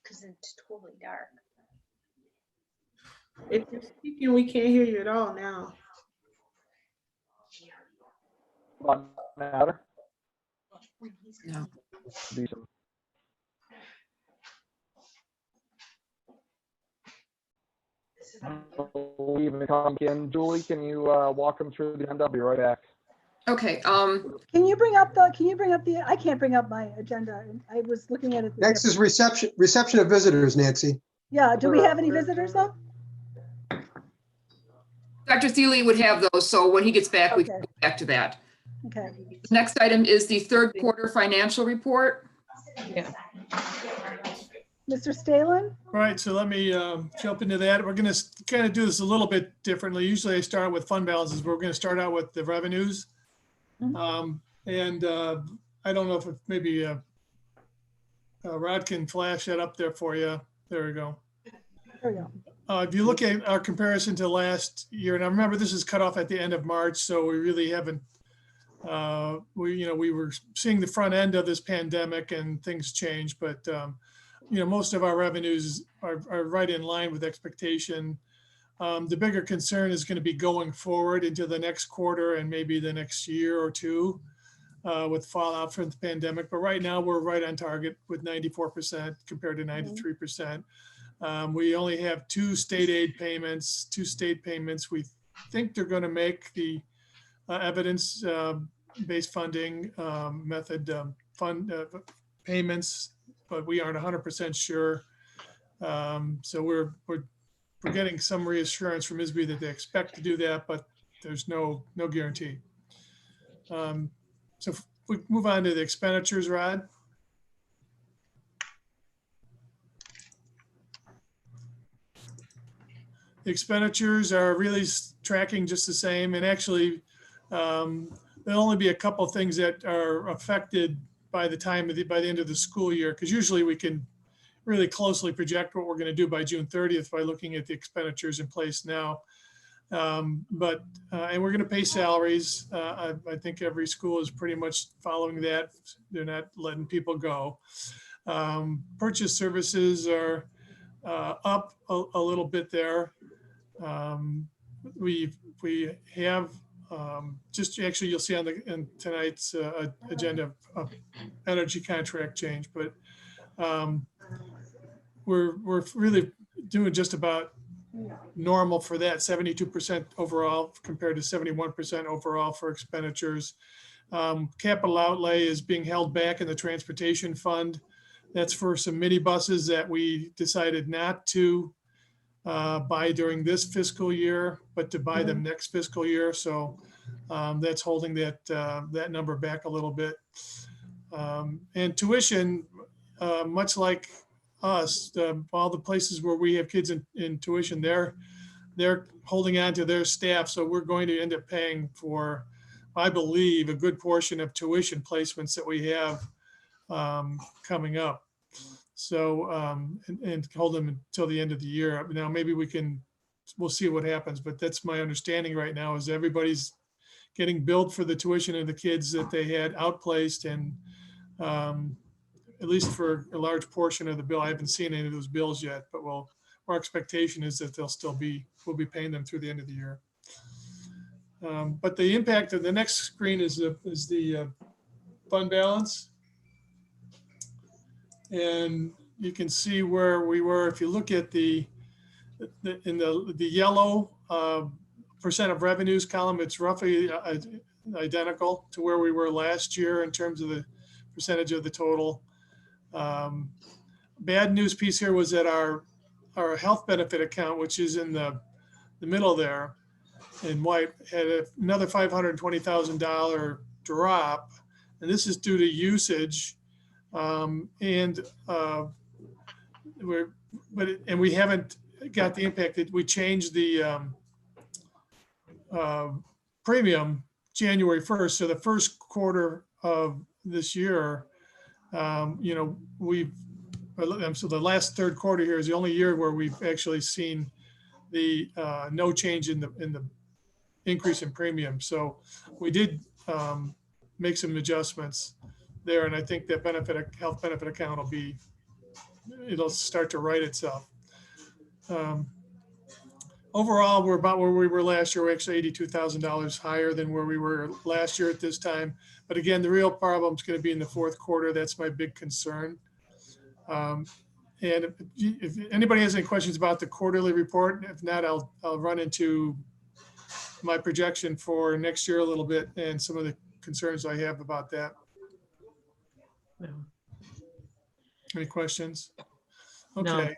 Because it's totally dark. If you're speaking, we can't hear you at all now. Matter. No. Julie, can you walk them through the agenda? I'll be right back. Okay. Can you bring up the, I can't bring up my agenda. I was looking at it. Next is reception of visitors, Nancy. Yeah, do we have any visitors though? Dr. Thiele would have those, so when he gets back, we can Okay. go back to that. Okay. Next item is the third quarter financial report. Mr. Stalen? All right, so let me jump into that. We're going to kind of do this a little bit differently. Usually I start with fund balances, but we're going to start out with the revenues. Mhm. I don't know if maybe Rod can flash that up there for you. There we go. There we go. If you look at our comparison to last year, and I remember this is cut off at the end of March, so we really haven't, we were seeing the front end of this pandemic and things changed, but most of our revenues are right in line with expectation. The bigger concern is going to be going forward into the next quarter and maybe the next year or two with fallout from the pandemic. But right now we're right on target with 94% compared to 93%. We only have two state payments. We think they're going to make the evidence-based funding method fund payments, but we aren't 100% sure. So we're getting some reassurance from ISB that they expect to do that, but there's no guarantee. So if we move on to the expenditures, Rod. The expenditures are really tracking just the same, and actually there'll only be a couple of things that are affected by the end of the school year, because usually we can really closely project what we're going to do by June 30th by looking at the expenditures in place now. And we're going to pay salaries. I think every school is pretty much following that. They're not letting people go. Purchase services are up a little bit there. We have just actually you'll see in tonight's agenda of energy contract change, but we're really doing just about normal for that, 72% overall compared to 71% overall for expenditures. Capital outlay is being held back in the transportation fund. That's for some minibuses that we decided not to buy during this fiscal year, but to buy them next fiscal year. So that's holding that number back a little bit. And tuition, much like us, all the places where we have kids in tuition, they're holding on to their staff. So we're going to end up paying for, I believe, a good portion of tuition placements that we have coming up. So, and hold them until the end of the year. Now, maybe we'll see what happens, but that's my understanding right now is everybody's getting billed for the tuition of the kids that they had outplaced, and at least for a large portion of the bill. I haven't seen any of those bills yet, but our expectation is that we'll be paying them through the end of the year. But the impact of the next screen is the fund balance. And you can see where we were. If you look at in the yellow percent of revenues column, it's roughly identical to where we were last year in terms of the percentage of the total. Bad news piece here was that our health benefit account, which is in the middle there in white, had another $520,000 drop. And this is due to usage. And we haven't got the impact that we changed the premium January 1st. So the first quarter of this year, so the last third quarter here is the only year where we've actually seen the no change in the increase in premium. So we did make some adjustments. there. And I think that health benefit account it'll start to right itself. Overall, we're about where we were last year. We're actually $82,000 higher than where we were last year at this time. But again, the real problem is going to be in the fourth quarter. That's my big concern. And if anybody has any questions about the quarterly report, if not, I'll run into my projection for next year a little bit and some of the concerns I have about that. Any questions? Okay.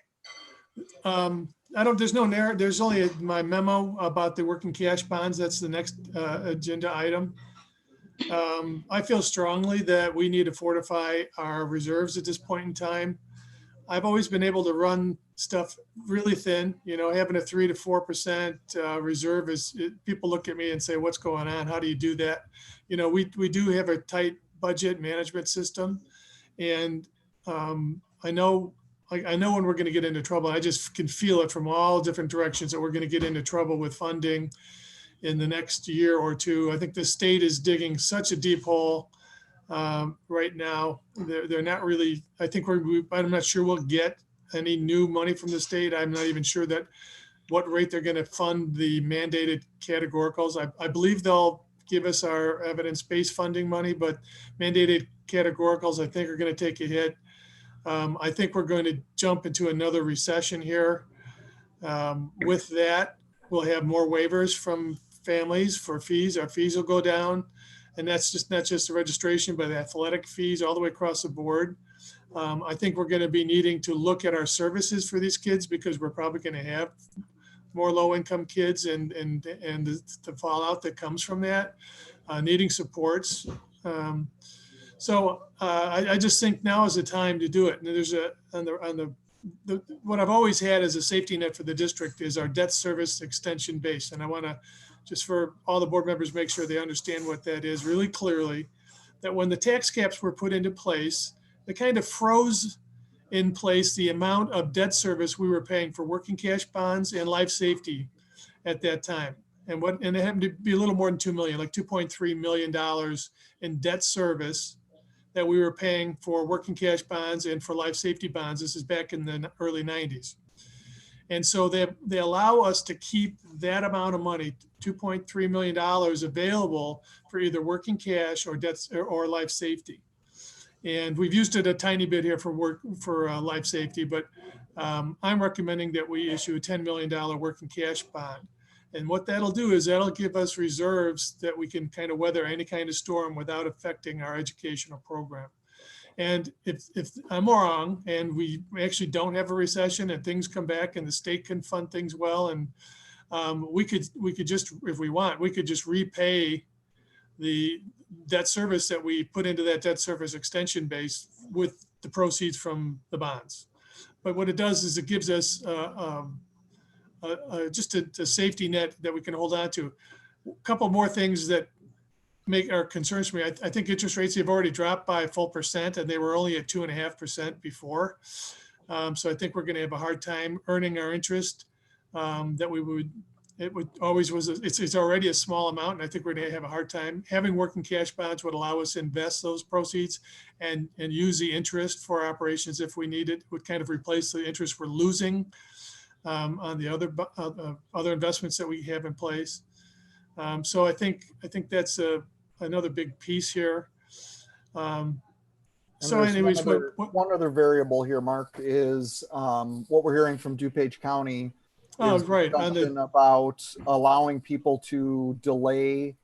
There's only my memo about the working cash bonds. That's the next agenda item. I feel strongly that we need to fortify our reserves at this point in time. I've always been able to run stuff really thin, having a 3 to 4% reserve people look at me and say, what's going on? How do you do that? We do have a tight budget management system. And I know when we're going to get into trouble. I just can feel it from all different directions that we're going to get into trouble with funding in the next year or two. I think the state is digging such a deep hole right now. They're not really, I think I'm not sure we'll get any new money from the state. I'm not even sure what rate they're going to fund the mandated categoricals. I believe they'll give us our evidence-based funding money, but mandated categoricals, I think, are going to take a hit. I think we're going to jump into another recession here. With that, we'll have more waivers from families for fees. Our fees will go down. And that's just not just the registration, but the athletic fees all the way across the board. I think we're going to be needing to look at our services for these kids because we're probably going to have more low-income kids and the fallout that comes from that, needing supports. So I just think now is the time to do it. And there's what I've always had as a safety net for the district is our debt service extension base. And I want to, just for all the board members, make sure they understand what that is really clearly, that when the tax caps were put into place, they kind of froze in place the amount of debt service we were paying for working cash bonds and life safety at that time. And it happened to be a little more than 2 million, like $2.3 million in debt service that we were paying for working cash bonds and for life safety bonds. This is back in the early 90s. And so they allow us to keep that amount of money, $2.3 million, available for either working cash or debts or life safety. And we've used it a tiny bit here for life safety, but I'm recommending that we issue a $10 million working cash bond. And what that'll do is that'll give us reserves that we can kind of weather any kind of storm without affecting our educational program. And if I'm wrong and we actually don't have a recession and things come back and the state can fund things well, and we could just, if we want, we could just repay the debt service that we put into that debt service extension base with the proceeds from the bonds. But what it does is it gives us just a safety net that we can hold on to. A couple more things that make our concerns for me. I think interest rates have already dropped by a full percent, and they were only at 2.5% before. So I think we're going to have a hard time earning our interest that we would. It would always was. It's already a small amount, and I think we're going to have a hard time. Having working cash bonds would allow us to invest those proceeds and use the interest for operations if we need it. Would kind of replace the interest we're losing on the other investments that we have in place. So I think that's another big piece here. So anyways, one other variable here, Mark, is what we're hearing from DuPage County. Oh, right. About allowing people to delay,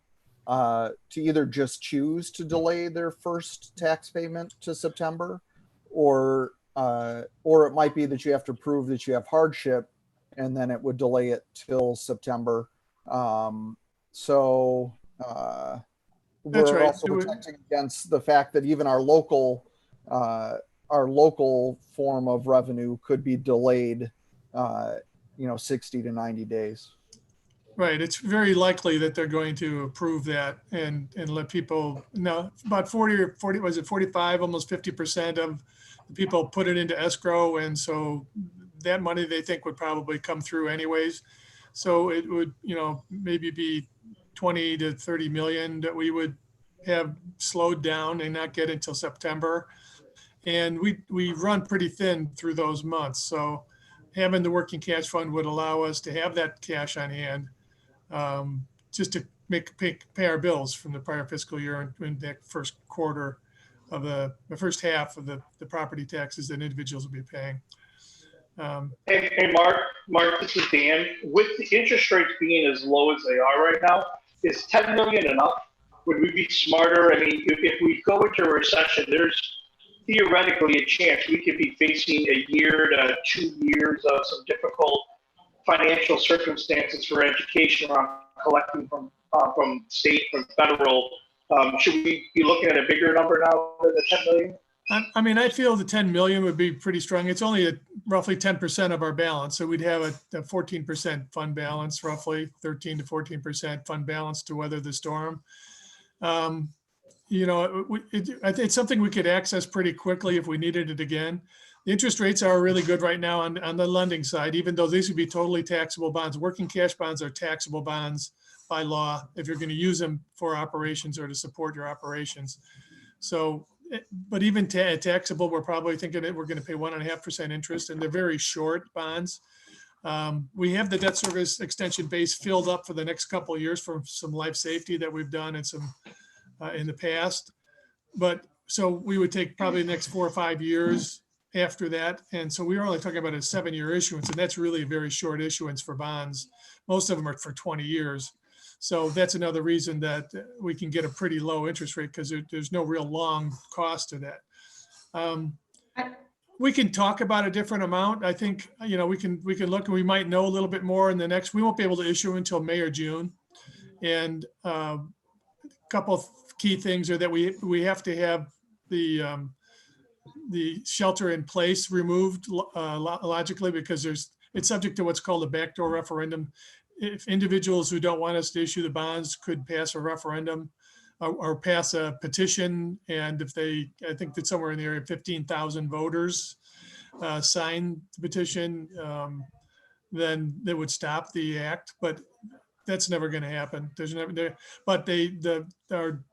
to either just choose to delay their first tax payment to September, or it might be that you have to prove that you have hardship, and then it would delay it till September. So we're also protecting against the fact that even our local form of revenue could be delayed, 60 to 90 days. Right. It's very likely that they're going to approve that and let people know. About 45, almost 50% of the people put it into escrow. And so that money they think would probably come through anyways. So it would, maybe be 20 to 30 million that we would have slowed down and not get until September. And we run pretty thin through those months. So having the working cash fund would allow us to have that cash on hand, just to pay our bills from the prior fiscal year in that first quarter of the first half of the property taxes that individuals will be paying. Hey, Mark, this is Dan. With the interest rates being as low as they are right now, is 10 million enough? Would we be smarter? I mean, if we go into a recession, there's theoretically a chance we could be facing a year to 2 years of some difficult financial circumstances for education around collecting from state, from federal. Should we be looking at a bigger number now than the 10 million? I mean, I feel the 10 million would be pretty strong. It's only roughly 10% of our balance. So we'd have a 14% fund balance, roughly 13 to 14% fund balance to weather the storm. You know, it's something we could access pretty quickly if we needed it again. The interest rates are really good right now on the lending side, even though these would be totally taxable bonds. Working cash bonds are taxable bonds by law if you're going to use them for operations or to support your operations. So, but even taxable, we're probably thinking that we're going to pay 1.5% interest, and they're very short bonds. We have the debt service extension base filled up for the next couple of years for some life safety that we've done and some in the past. But so we would take probably the next 4 or 5 years after that. And so we were only talking about a 7-year issuance, and that's really a very short issuance for bonds. Most of them are for 20 years. So that's another reason that we can get a pretty low interest rate, because there's no real long cost to that. We can talk about a different amount. I think, you know, we can look, and we might know a little bit more in the next. We won't be able to issue until May or June. And a couple of key things are that we have to have the shelter in place removed logically, because it's subject to what's called a backdoor referendum. If individuals who don't want us to issue the bonds could pass a referendum or pass a petition, and if I think that somewhere in the area of 15,000 voters sign the petition, then they would stop the act. But that's never going to happen. But our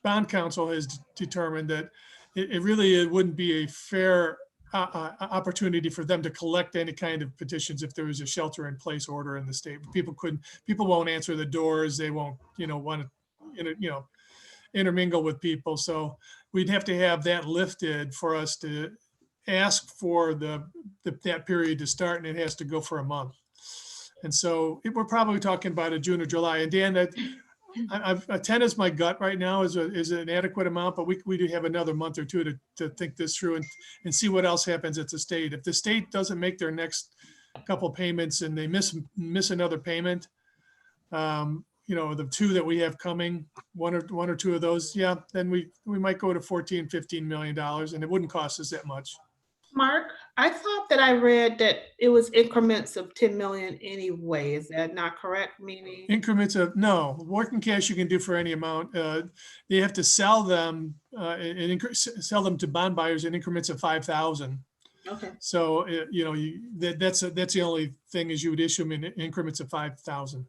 bond counsel has determined that it really wouldn't be a fair opportunity for them to collect any kind of petitions if there was a shelter in place order in the state. People won't answer the doors. They won't, want to, intermingle with people. So we'd have to have that lifted for us to ask for that period to start, and it has to go for a month. And so we're probably talking about a June or July. And Dan, a 10 is my gut right now is an adequate amount, but we do have another month or two to think this through and see what else happens at the state. If the state doesn't make their next couple of payments and they miss another payment, the 2 that we have coming, one or two of those, then we might go to $14-15 million, and it wouldn't cost us that much. Mark, I thought that I read that it was increments of 10 million anyway. Is that not correct? Meaning increments of working cash you can do for any amount. They have to sell them sell them to bond buyers in increments of 5,000. Okay. So that's the only thing is you would issue them in increments of 5,000.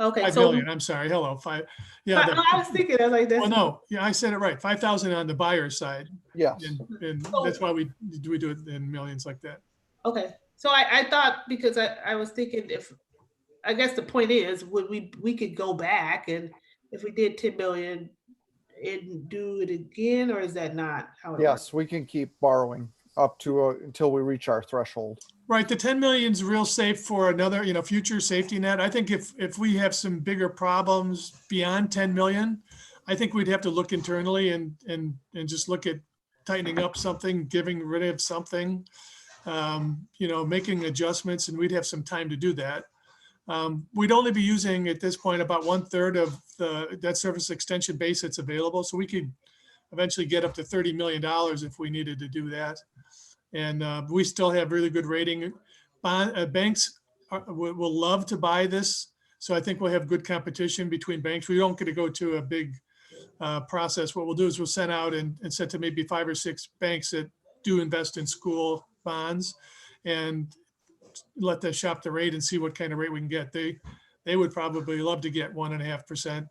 Okay. 5 million. I'm sorry. Hello. 5. Yeah. I was thinking I was like this. Oh no. Yeah, I said it right. 5,000 on the buyer side. Yes. And that's why we do it in millions like that. Okay. So I thought, because I was thinking, I guess the point is, would we could go back, and if we did 10 million and do it again, or is that not how it works? Yes, we can keep borrowing up to until we reach our threshold. Right. The 10 million is real safe for another, future safety net. I think if we have some bigger problems beyond 10 million, I think we'd have to look internally and just look at tightening up something, getting rid of something, making adjustments, and we'd have some time to do that. We'd only be using at this point about 1/3 of the debt service extension base that's available. So we could eventually get up to $30 million if we needed to do that. And we still have really good rating. Banks will love to buy this. So I think we'll have good competition between banks. We don't get to go to a big process. What we'll do is we'll send out and send to maybe 5 or 6 banks that do invest in school bonds, and let them shop the rate and see what kind of rate we can get. They would probably love to get 1.5%.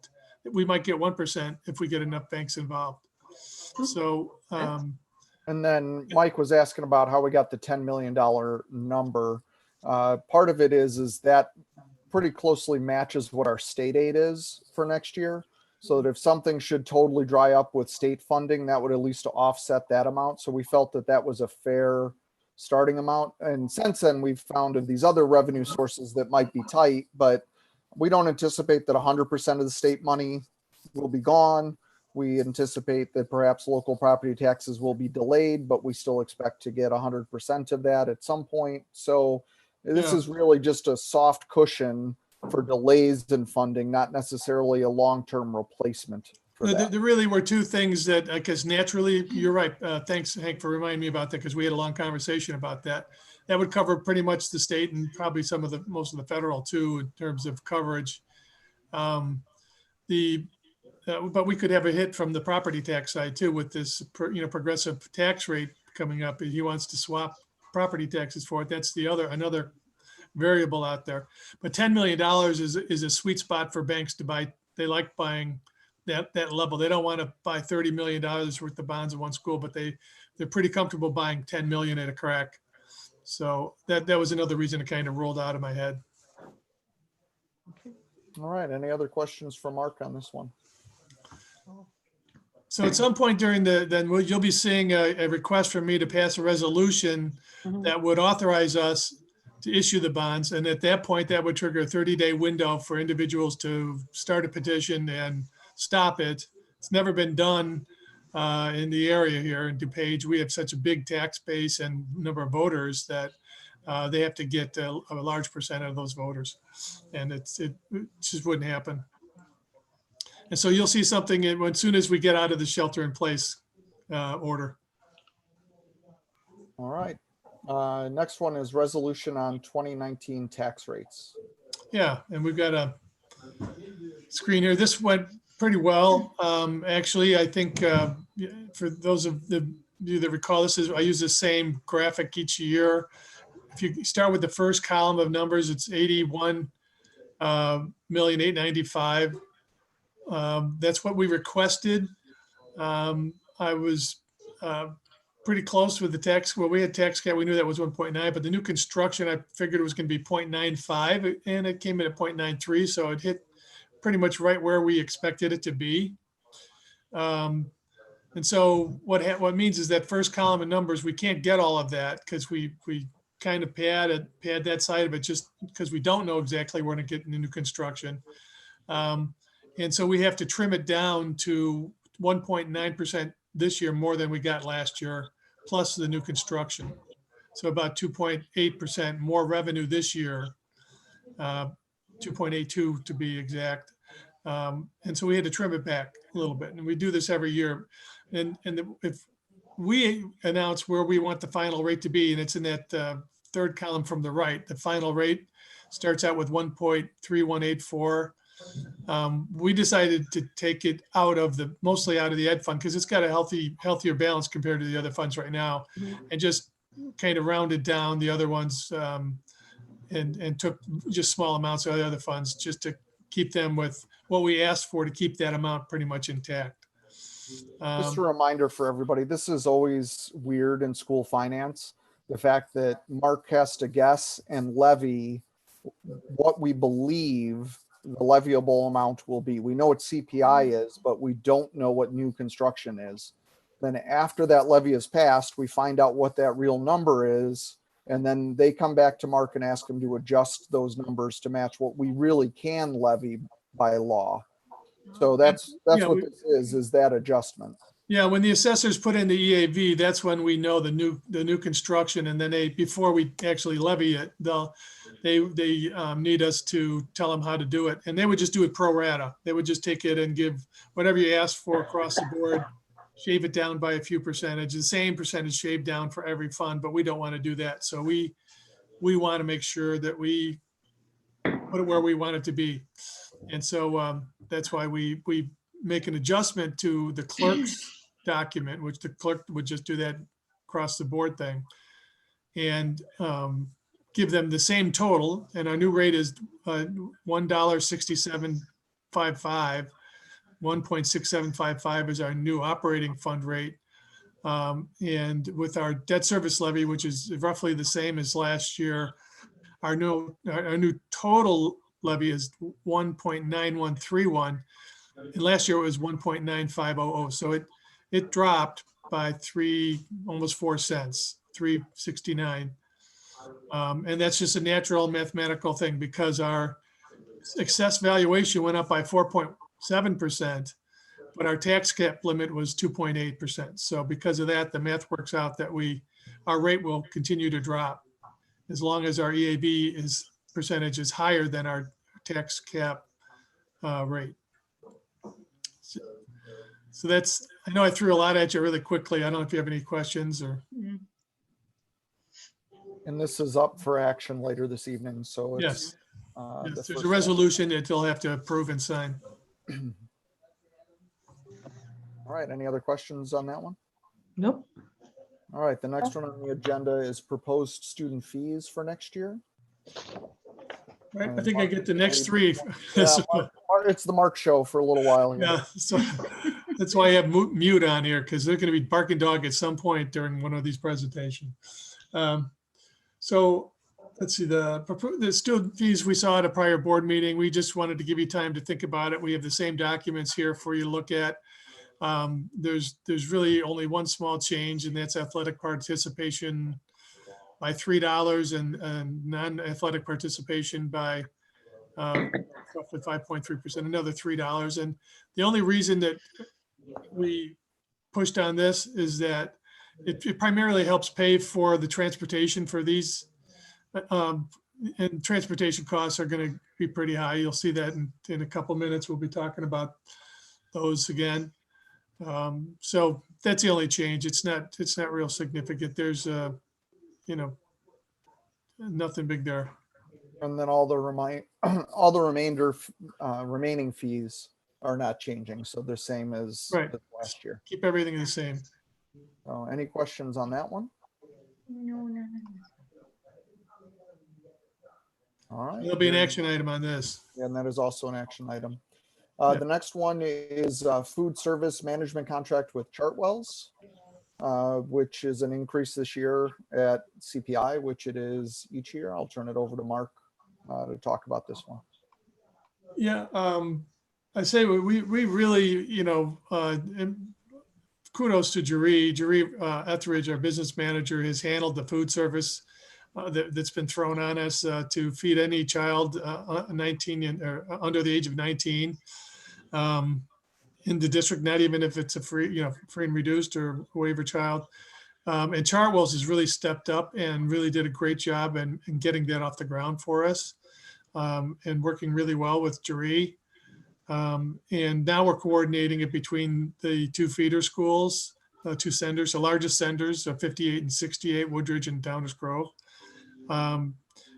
we might get 1% if we get enough banks involved. So, And then Mike was asking about how we got the $10 million number. Part of it is that pretty closely matches what our state aid is for next year. So that if something should totally dry up with state funding, that would at least offset that amount. So we felt that that was a fair starting amount. And since then, we've found these other revenue sources that might be tight, but we don't anticipate that 100% of the state money will be gone. We anticipate that perhaps local property taxes will be delayed, but we still expect to get 100% of that at some point. So this is really just a soft cushion for delays in funding, not necessarily a long-term replacement for that. There really were two things that, because naturally, you're right. Thanks, Hank, for reminding me about that, because we had a long conversation about that. That would cover pretty much the state and probably most of the federal too, in terms of coverage. But we could have a hit from the property tax side too, with this, progressive tax rate coming up. He wants to swap property taxes for it. That's another variable out there. But $10 million is a sweet spot for banks to buy. They like buying that level. They don't want to buy $30 million worth of bonds in one school, but they're pretty comfortable buying 10 million at a crack. So that was another reason it kind of rolled out of my head. All right. Any other questions for Mark on this one? So at some point during you'll be seeing a request from me to pass a resolution that would authorize us to issue the bonds. And at that point, that would trigger a 30-day window for individuals to start a petition and stop it. It's never been done in the area here in DuPage. We have such a big tax base and number of voters that they have to get a large percent of those voters. And it just wouldn't happen. And so you'll see something as soon as we get out of the shelter in place order. All right. Next one is resolution on 2019 tax rates. Yeah, and we've got a screen here. This went pretty well. Actually, I think for those of you that recall, I use the same graphic each year. If you start with the first column of numbers, it's 81,895,000. That's what we requested. I was pretty close with the tax. Well, we had tax cap. We knew that was 1.9, but the new construction, I figured it was going to be 0.95, and it came in at 0.93. So it hit pretty much right where we expected it to be. And so what means is that first column of numbers, we can't get all of that because we kind of pad that side of it just because we don't know exactly where to get into new construction. And so we have to trim it down to 1.9% this year, more than we got last year, plus the new construction. So about 2.8% more revenue this year, 2.82 to be exact. And so we had to trim it back a little bit. And we do this every year. If we announce where we want the final rate to be, and it's in that third column from the right, the final rate starts out with 1.3184. We decided to take it mostly out of the ed fund because it's got a healthier balance compared to the other funds right now, and just kind of rounded down the other ones and took just small amounts of the other funds just to keep them with what we asked for, to keep that amount pretty much intact. Just a reminder for everybody, this is always weird in school finance. The fact that Mark has to guess and levy what we believe the leviable amount will be. We know what CPI is, but we don't know what new construction is. Then after that levy is passed, we find out what that real number is. And then they come back to Mark and ask him to adjust those numbers to match what we really can levy by law. So that's what this is that adjustment. Yeah, when the assessors put in the EAV, that's when we know the new construction, and then before we actually levy it, they need us to tell them how to do it, and they would just do it pro rata. They would just take it and give whatever you asked for across the board, shave it down by a few percentage, the same percentage shaved down for every fund, but we don't want to do that. So we want to make sure that we put it where we want it to be, and so that's why we make an adjustment to the clerk's document, which the clerk would just do that across the board thing, and give them the same total. And our new rate is $1.6755. 1.6755 is our new operating fund rate. And with our debt service levy, which is roughly the same as last year, our new total levy is 1.9131. And last year it was 1.9500. So it dropped by almost 4 cents, 3.69. And that's just a natural mathematical thing because our excess valuation went up by 4.7%, but our tax cap limit was 2.8%. So because of that, the math works out that our rate will continue to drop as long as our EAB percentage is higher than our tax cap rate. So that's, I know I threw a lot at you really quickly. I don't know if you have any questions or. And this is up for action later this evening, so it's. Yes. The Yes, there's first a resolution that they'll have to approve and sign. All right, any other questions on that one? Nope. All right, the next one on the agenda is proposed student fees for next year. Right, I think I get the next three. Yeah, it's the Mark show for a little while here. Yeah, so that's why I have mute on here because they're going to be barking dog at some point during one of these presentations. So let's see, the student fees we saw at a prior board meeting, we just wanted to give you time to think about it. We have the same documents here for you to look at. There's really only one small change, and that's athletic participation by $3 and non-athletic participation by roughly 5.3%, another $3. And the only reason that we pushed on this is that it primarily helps pay for the transportation for these, and transportation costs are going to be pretty high. You'll see that in a couple minutes. We'll be talking about those again. So that's the only change. It's not real significant. There's nothing big there. And then all the remaining fees are not changing, so they're same as Right. last year. Keep everything the same. Any questions on that one? No. All right. There'll be an action item on this. And that is also an action item. Yep. The next one is food service management contract with Chartwells, which is an increase this year at CPI, which it is each year. I'll turn it over to Mark to talk about this one. Yeah, I say we really, and kudos to Jeree Etheridge, our business manager, has handled the food service that's been thrown on us to feed any child 19 or under the age of 19 in the district, not even if it's a free and reduced or waiver child. And Chartwells has really stepped up and really did a great job in getting that off the ground for us, and working really well with Jeree. And now we're coordinating it between the two feeder schools, two senders, the largest senders, 58 and 68, Woodridge and Downers Grove.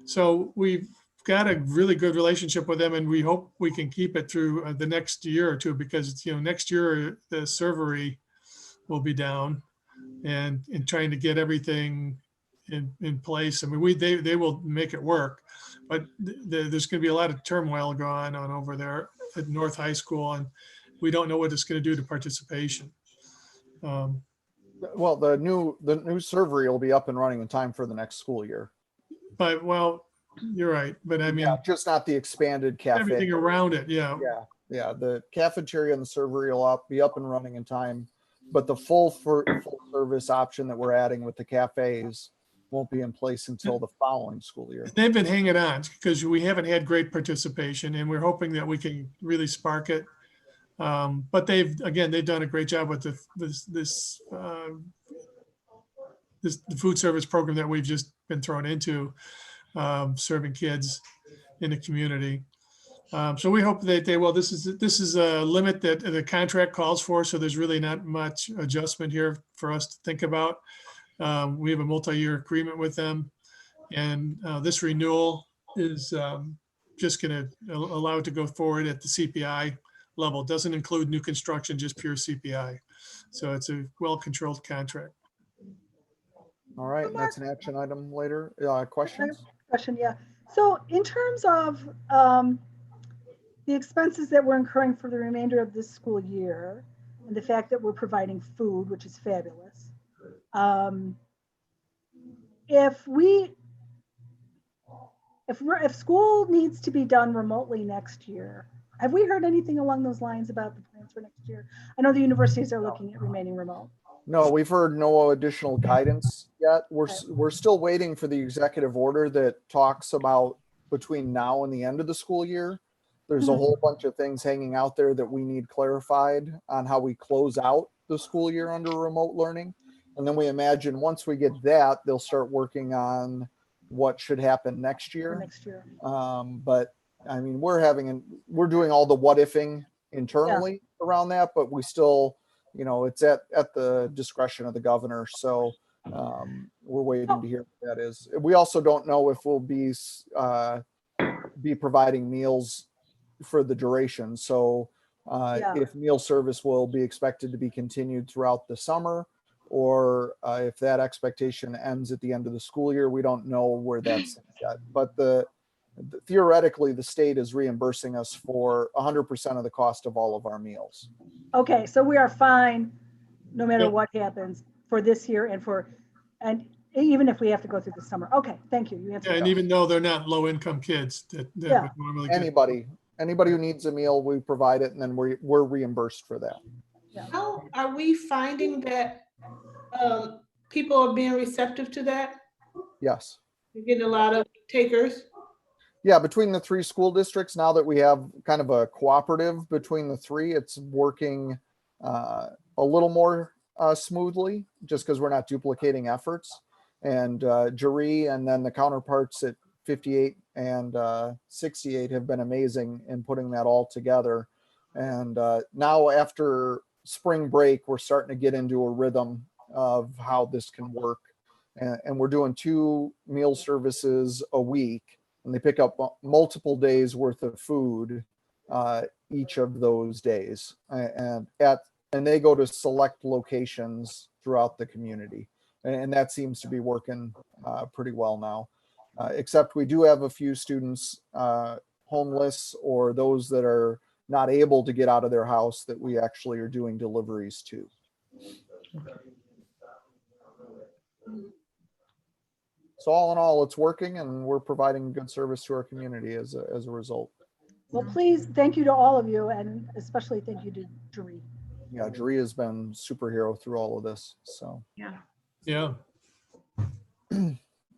So we've got a really good relationship with them, and we hope we can keep it through the next year or two, because next year the servery will be down, and trying to get everything in place. I mean, they will make it work, but there's going to be a lot of turmoil going on over there at North High School, and we don't know what it's going to do to participation. Well, the new servery will be up and running in time for the next school year. But well, you're right. But I mean, just not the expanded cafe. Everything around it. Yeah. Yeah. The cafeteria and the servery will be up and running in time, but the full service option that we're adding with the cafes won't be in place until the following school year. They've been hanging on because we haven't had great participation, and we're hoping that we can really spark it. But they've done a great job with this food service program that we've just been thrown into, serving kids in the community. So we hope that they will. This is a limit that the contract calls for, so there's really not much adjustment here for us to think about. We have a multi-year agreement with them, and this renewal is just going to allow it to go forward at the CPI level. It doesn't include new construction, just pure CPI. So it's a well-controlled contract. All right, and that's an action item later. Questions? Question, yeah. So in terms of the expenses that we're incurring for the remainder of this school year and the fact that we're providing food, which is fabulous. If school needs to be done remotely next year, have we heard anything along those lines about the plans for next year? I know the universities are looking at remaining remote. No, we've heard no additional guidance yet. We're still waiting for the executive order that talks about between now and the end of the school year. There's a whole bunch of things hanging out there that we need clarified on how we close out the school year under remote learning. And then we imagine once we get that, they'll start working on what should happen next year. Next year. But I mean, we're doing all the what ifing internally around that, but we still, you know, it's at the discretion of the governor. So we're waiting to hear what that is. We also don't know if we'll be providing meals for the duration. So if meal service will be expected to be continued throughout the summer, or if that expectation ends at the end of the school year, we don't know where that's at. But theoretically, the state is reimbursing us for 100% of the cost of all of our meals. Okay, so we are fine no matter what happens for this year and even if we have to go through the summer. Okay, thank you. You answered And that. even though they're not low-income kids that would normally get. Anybody who needs a meal, we provide it, and then we're reimbursed for that. How are we finding that people are being receptive to that? Yes. You're getting a lot of takers? Yeah, between the 3 school districts, now that we have kind of a cooperative between the 3, it's working a little more smoothly, just because we're not duplicating efforts. And Jari and then the counterparts at 58 and 68 have been amazing in putting that all together. And now after spring break, we're starting to get into a rhythm of how this can work. And we're doing 2 meal services a week, and they pick up multiple days worth of food each of those days. And they go to select locations throughout the community. And that seems to be working pretty well now. Except we do have a few students homeless or those that are not able to get out of their house that we actually are doing deliveries to. So all in all, it's working, and we're providing good service to our community as a result. Well, please, thank you to all of you, and especially thank you to Jari. Yeah, Jari has been superhero through all of this. So Yeah.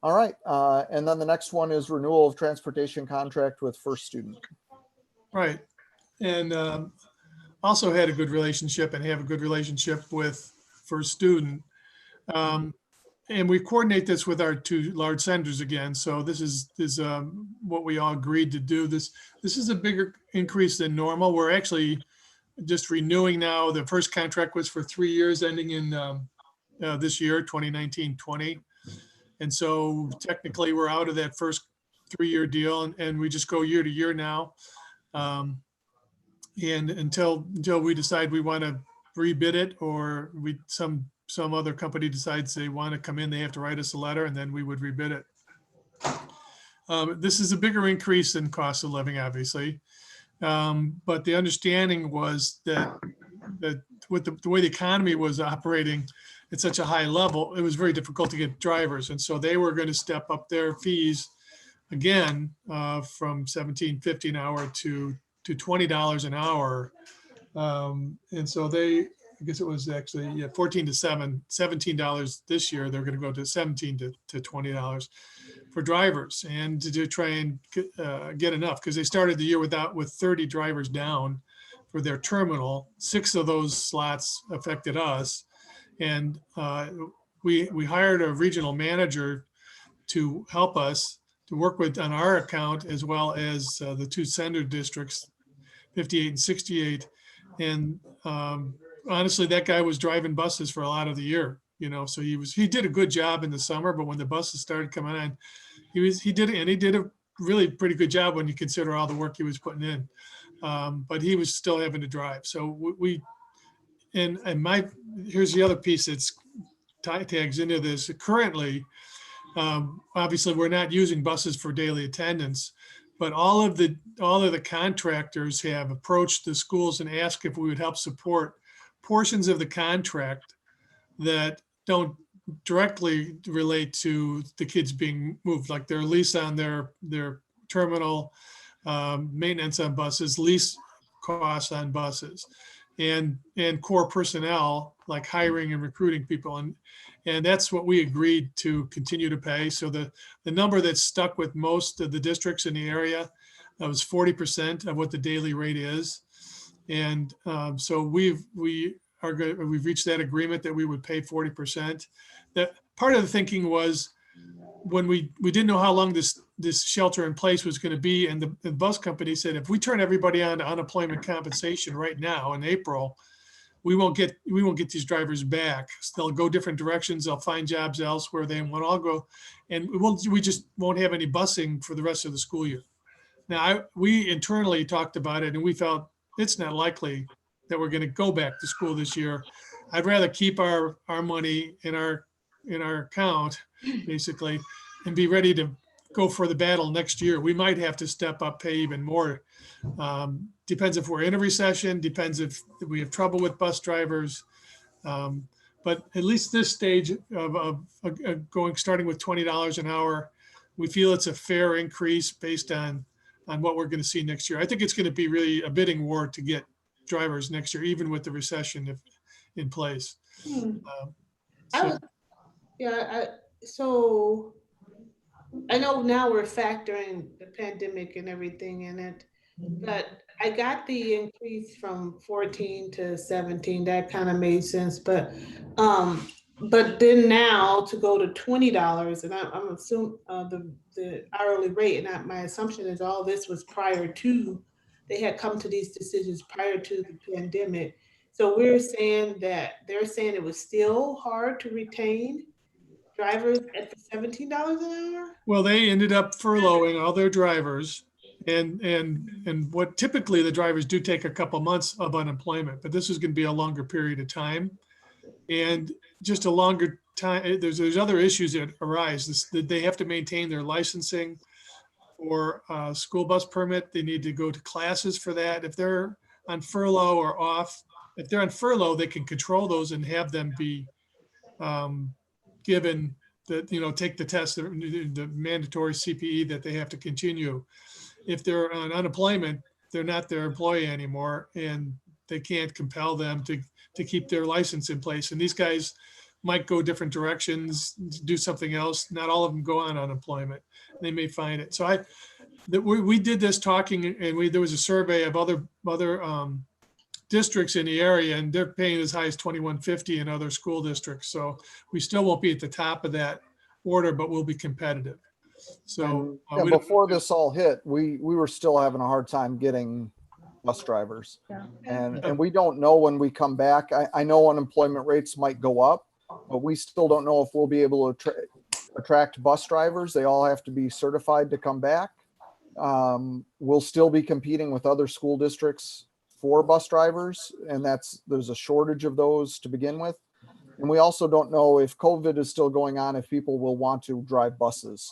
all right, and then the next one is renewal of transportation contract with First Student. Right. And also had a good relationship and have a good relationship with First Student. And we coordinate this with our 2 large senders again. So this is what we all agreed to do. This is a bigger increase than normal. We're actually just renewing now. The first contract was for 3 years ending in this year, 2019-20. And so technically we're out of that first 3-year deal, and we just go year to year now. And until we decide we want to rebid it, or some other company decides they want to come in, they have to write us a letter, and then we would rebid it. This is a bigger increase than cost of living, obviously. But the understanding was that with the way the economy was operating at such a high level, it was very difficult to get drivers. And so they were going to step up their fees again from $17.50 an hour to $20 an hour. And so I guess it was actually $17 this year. They're going to go to $17 to $20 for drivers, and to try and get enough, because they started the year with 30 drivers down for their terminal. 6 of those slots affected us, and we hired a regional manager to help us to work with on our account, as well as the 2 sender districts, 58 and 68. And honestly, that guy was driving buses for a lot of the year, so he did a good job in the summer, but when the buses started coming in, he did a really pretty good job when you consider all the work he was putting in. But he was still having to drive. So here's the other piece that's tags into this. Currently, obviously we're not using buses for daily attendance, But all of the contractors have approached the schools and asked if we would help support portions of the contract that don't directly relate to the kids being moved, like their lease on their terminal, maintenance on buses, lease costs on buses, and core personnel like hiring and recruiting people. And that's what we agreed to continue to pay. So the number that's stuck with most of the districts in the area was 40% of what the daily rate is. And so we've reached that agreement that we would pay 40%. That part of the thinking was when we didn't know how long this shelter in place was going to be, and the bus company said, if we turn everybody on to unemployment compensation right now in April, we won't get these drivers back. So they'll go different directions. They'll find jobs elsewhere. They won't all go, and we just won't have any busing for the rest of the school year. Now, we internally talked about it, and we felt it's not likely that we're going to go back to school this year. I'd rather keep our money in our account, basically, and be ready to go for the battle next year. We might have to step up, pay even more. Depends if we're in a recession, depends if we have trouble with bus drivers. But at least this stage of starting with $20 an hour, we feel it's a fair increase based on what we're going to see next year. I think it's going to be really a bidding war to get drivers next year, even with the recession in place. So I know now we're factoring the pandemic and everything in it, but I got the increase from 14 to 17. That kind of made sense, but then now to go to $20, and I'm assuming the hourly rate, and my assumption is all this was prior to, they had come to these decisions prior to the pandemic. So we're saying that they're saying it was still hard to retain drivers at the $17 an hour? Well, they ended up furloughing all their drivers, and what typically the drivers do take a couple months of unemployment, but this is going to be a longer period of time, and just a longer time. There's other issues that arise. That they have to maintain their licensing or school bus permit. They need to go to classes for that. If they're on furlough or off, if they're on furlough, they can control those and have them be given that, take the test, the mandatory CPE that they have to continue. If they're on unemployment, they're not their employee anymore, and they can't compel them to keep their license in place. And these guys might go different directions, do something else. Not all of them go on unemployment. They may find it. So we did this talking, and there was a survey of other districts in the area, and they're paying as high as $21.50 in other school districts. So we still won't be at the top of that order, but we'll be competitive. So before this all hit, we were still having a hard time getting bus drivers. Yeah. And we don't know when we come back. I know unemployment rates might go up, but we still don't know if we'll be able to attract bus drivers. They all have to be certified to come back. We'll still be competing with other school districts for bus drivers, and there's a shortage of those to begin with. And we also don't know if COVID is still going on, if people will want to drive buses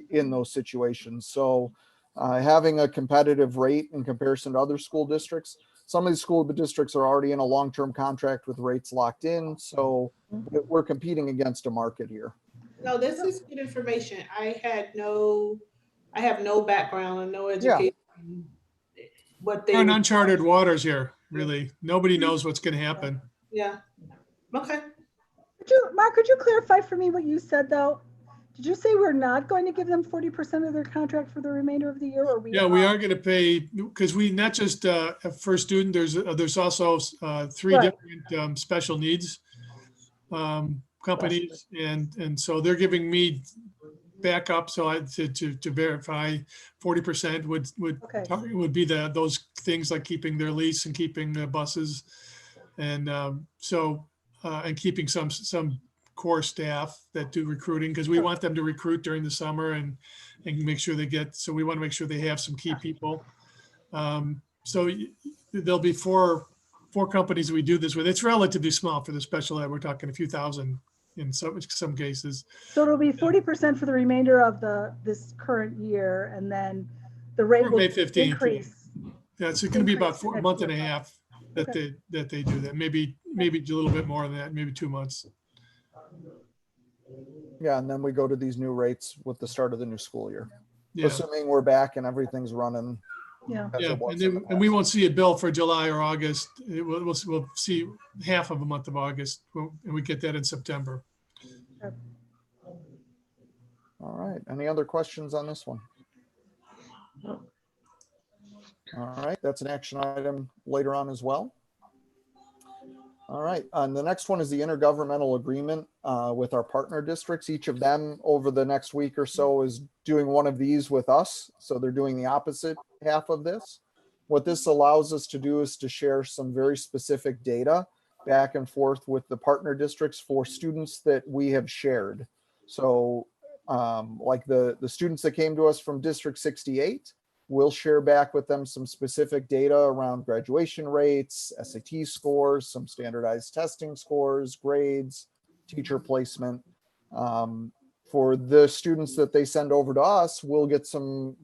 in those situations. So having a competitive rate in comparison to other school districts, some of these school districts are already in a long-term contract with rates locked in. So we're competing against a market here. No, this is good information. I have no background and no education. Yeah. We're in uncharted waters here, really. Nobody knows what's going to happen. Yeah. Okay. Mark, could you clarify for me what you said, though? Did you say we're not going to give them 40% of their contract for the remainder of the year? Or we are going to pay, because we not just for student, there's also three different special needs companies, and so they're giving me backup. So to verify 40% would be those things like keeping their lease and keeping the buses, and and keeping some core staff that do recruiting, because we want them to recruit during the summer and make sure so we want to make sure they have some key people. So there'll be four companies we do this with. It's relatively small for the special ed. We're talking a few thousand in some cases. So it'll be 40% for the remainder of this current year, and then the rate Or will May 15th. increase. Yeah, it's going to be about Increase a next month and a year. half that they do that. Maybe a little bit more than that, maybe 2 months. Yeah, and then we go to these new rates with the start of the new school year, Yeah, assuming we're back and everything's running. Yeah. as yeah, it was and, in the and we past. won't see a bill for July or August. We'll see half of a month of August, and we get that in September. All right. Any other questions on this one? All right. That's an action item later on as well. All right. And the next one is the intergovernmental agreement with our partner districts. Each of them over the next week or so is doing one of these with us. So they're doing the opposite half of this. What this allows us to do is to share some very specific data back and forth with the partner districts for students that we have shared. So like the students that came to us from District 68, we'll share back with them some specific data around graduation rates, SAT scores, some standardized testing scores, grades, teacher placement. For the students that they send over to us, we'll get some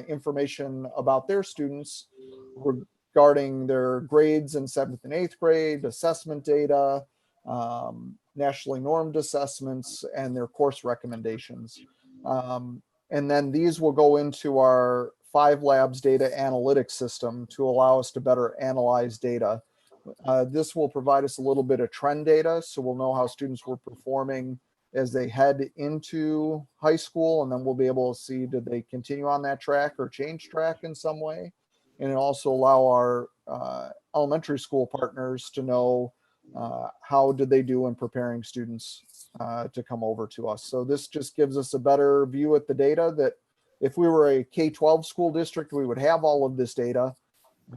information about their students regarding their grades in 7th and 8th grade, assessment data, nationally normed assessments, and their course recommendations. And then these will go into our 5 Labs data analytics system to allow us to better analyze data. This will provide us a little bit of trend data, so we'll know how students were performing as they head into high school, and then we'll be able to see, did they continue on that track or change track in some way? And it also allow our elementary school partners to know how did they do in preparing students to come over to us. So this just gives us a better view at the data that if we were a K-12 school district, we would have all of this data.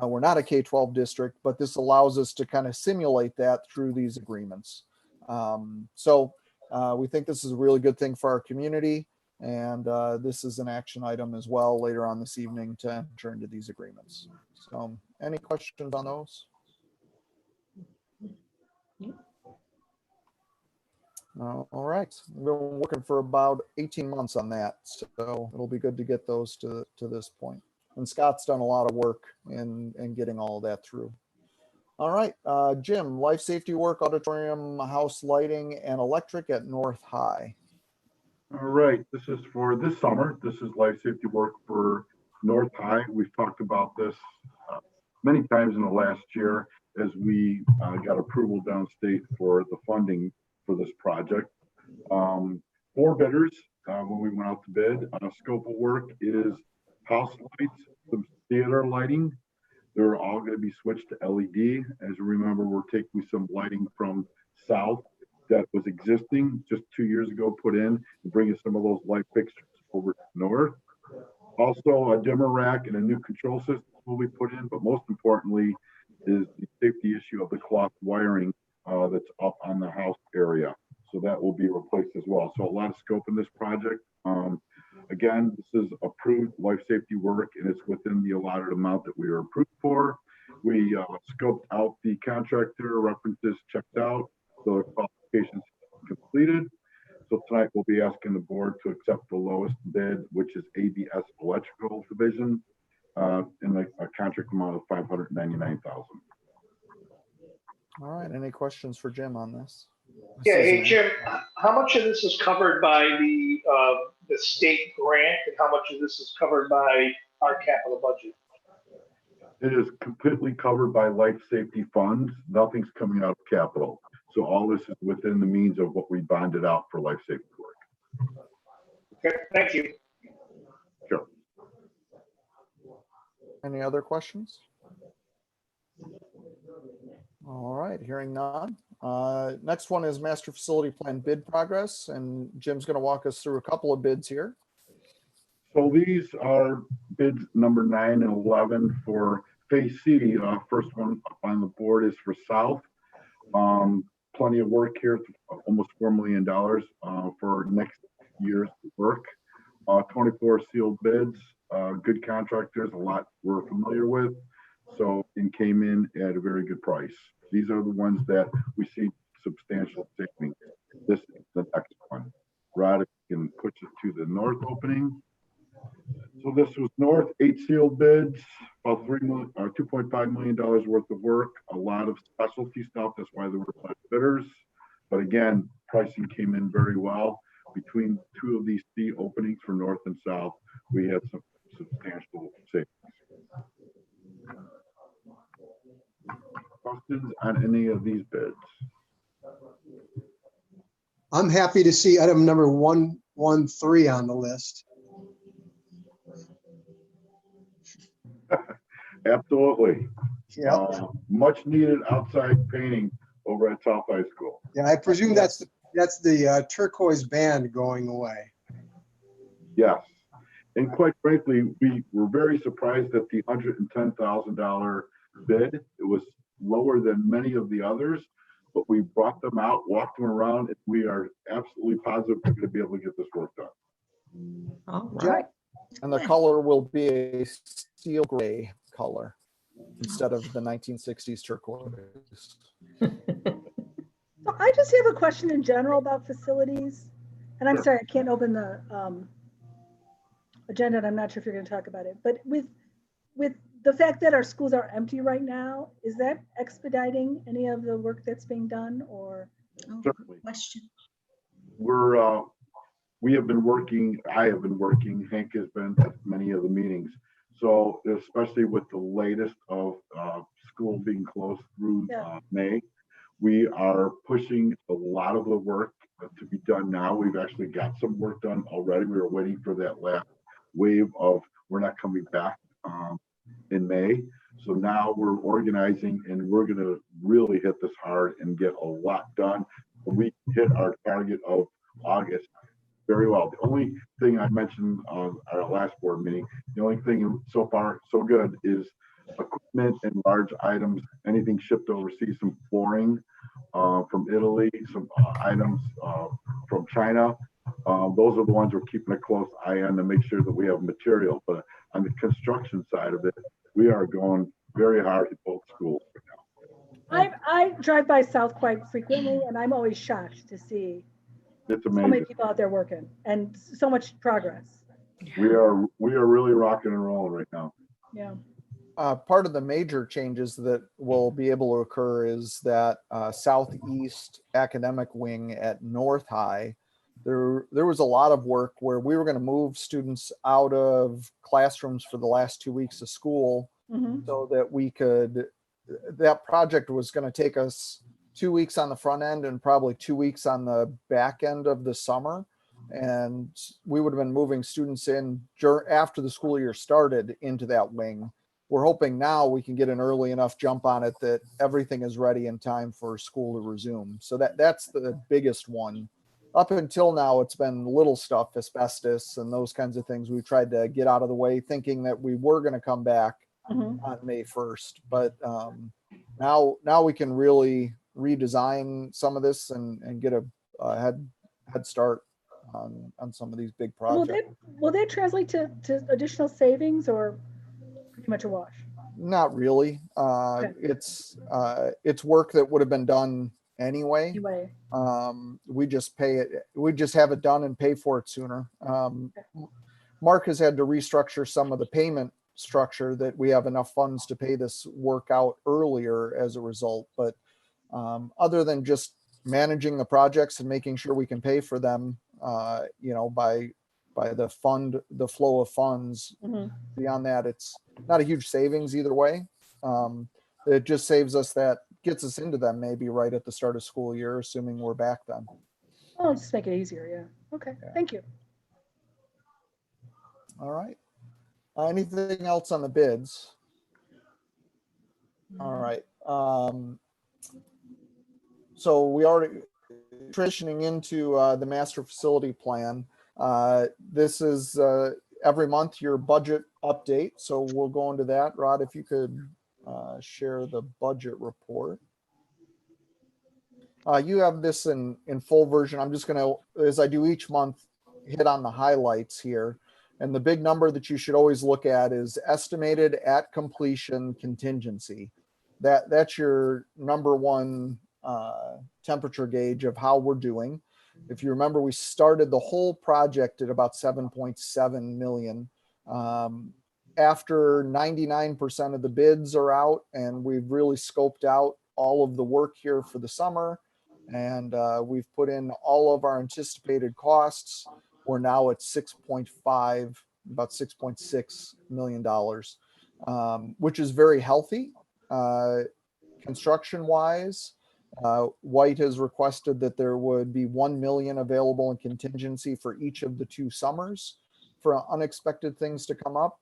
We're not a K-12 district, but this allows us to kind of simulate that through these agreements. We think this is a really good thing for our community. And this is an action item as well later on this evening to enter into these agreements. So any questions on those? All right, we've been working for about 18 months on that, so it'll be good to get those to this point. And Scott's done a lot of work in getting all of that through. All right, Jim, life safety work, auditorium, house lighting, and electric at North High. All right, this is for this summer. This is life safety work for North High. We've talked about this many times in the last year as we got approval downstate for the funding for this project. 4 bidders when we went out to bid. Scope of work is house lights, some theater lighting. They're all going to be switched to LED. As you remember, we're taking some lighting from south that was existing just 2 years ago, put in, and bringing some of those light fixtures over to north. Also, a dimmer rack and a new control system will be put in, but most importantly is the safety issue of the cloth wiring that's up on the house area. So that will be replaced as well. So a lot of scope in this project. Again, this is approved life safety work, and it's within the allotted amount that we are approved for. We scoped out the contractor, references checked out, so the qualifications completed. So tonight we'll be asking the board to accept the lowest bid, which is ABS Electrical Division, in a contract amount of $599,000. All right, any questions for Jim on this? Yeah, hey Jim, how much of this is covered by the state grant, and how much of this is covered by our capital budget? It is completely covered by life safety funds. Nothing's coming out of capital. So all this is within the means of what we bonded out for life safety work. Okay, thank you. Sure. Any other questions? All right, hearing none. Next one is master facility plan bid progress, and Jim's going to walk us through a couple of bids here. So these are bids number 9 and 11 for phase C. First one up on the board is for South. Plenty of work here, almost $4 million for next year's work. 24 sealed bids, good contractors, a lot we're familiar with. So it came in at a very good price. These are the ones that we see substantial savings This is the next one. Rod, if you can push it to the north opening. So this was north, 8 sealed bids, about $2.5 million worth of work, a lot of specialty stuff. That's why there were less bidders. But again, pricing came in very well. Between two of these C openings for north and south, we had some substantial savings. Questions on any of these bids? I'm happy to see item number 113 on the list. Absolutely. Yeah, Much needed outside painting over at South High School. yeah, I presume that's the turquoise band going away. Yes. And quite frankly, we were very surprised at the $110,000 bid. It was lower than many of the others, but we brought them out, walked them around, and we are absolutely positive we're going to be able to get this work done. All Jack? right. And the color will be a steel gray color instead of the 1960s turquoise. So I just have a question in general about facilities. And I'm sorry, I can't open the agenda, and I'm not sure if you're going to talk about it. But with the fact that our schools are empty right now, is that expediting any of the work that's being done, or? Oh, Certainly. good question. We have been working, I have been working, Hank has been at many of the meetings. So especially with the latest of school being closed through May, we are pushing a lot of the work to be done now. We've actually got some work done already. We were waiting for that last wave of we're not coming back in May. So now we're organizing and we're going to really hit this hard and get a lot done. We hit our target of August very well. The only thing I mentioned on our last board meeting, the only thing so far so good is equipment and large items, anything shipped overseas, some flooring from Italy, some items from China. Those are the ones we're keeping a close eye on to make sure that we have material. But on the construction side of it, we are going very hard at both schools right now. I drive by South quite frequently, and I'm always shocked to see It's so many amazing. people out there working and so much progress. We are really rocking and rolling right now. Yeah. Part of the major changes that will be able to occur is that southeast academic wing at North High, there was a lot of work where we were going to move students out of classrooms for the last 2 weeks of school so that we could, that project was going to take us 2 weeks on the front end and probably 2 weeks on the back end of the summer. And we would have been moving students in after the school year started into that wing. We're hoping now we can get an early enough jump on it that everything is ready in time for school to resume. So that's the biggest one. Up until now, it's been little stuff, asbestos and those kinds of things we've tried to get out of the way, thinking that we were going to come back on May 1st. But now we can really redesign some of this and get a head start on some of these big projects. Will that translate to additional savings, or pretty much a wash? Not really. It's work that would have been done anyway. We just pay it. We just have it done and pay for it sooner. Mark has had to restructure some of the payment structure that we have enough funds to pay this work out earlier as a result. But other than just managing the projects and making sure we can pay for them, by the flow of funds. Beyond that, it's not a huge savings either way. It just saves us gets us into them maybe right at the start of school year, assuming we're back then. Oh, just make it easier. Yeah. Okay. Yeah. Thank you. All right. Anything else on the bids? All right. So we already transitioning into the master facility plan. This is every month your budget update. So we'll go into that. Rod, if you could share the budget report. You have this in full version. I'm just going to, as I do each month, hit on the highlights here. And the big number that you should always look at is estimated at completion contingency. That's your number one temperature gauge of how we're doing. If you remember, we started the whole project at about 7.7 million. After 99% of the bids are out and we've really scoped out all of the work here for the summer, and we've put in all of our anticipated costs, we're now at 6.5, about $6.6 million, which is very healthy. Construction wise, White has requested that there would be 1 million available in contingency for each of the 2 summers for unexpected things to come up.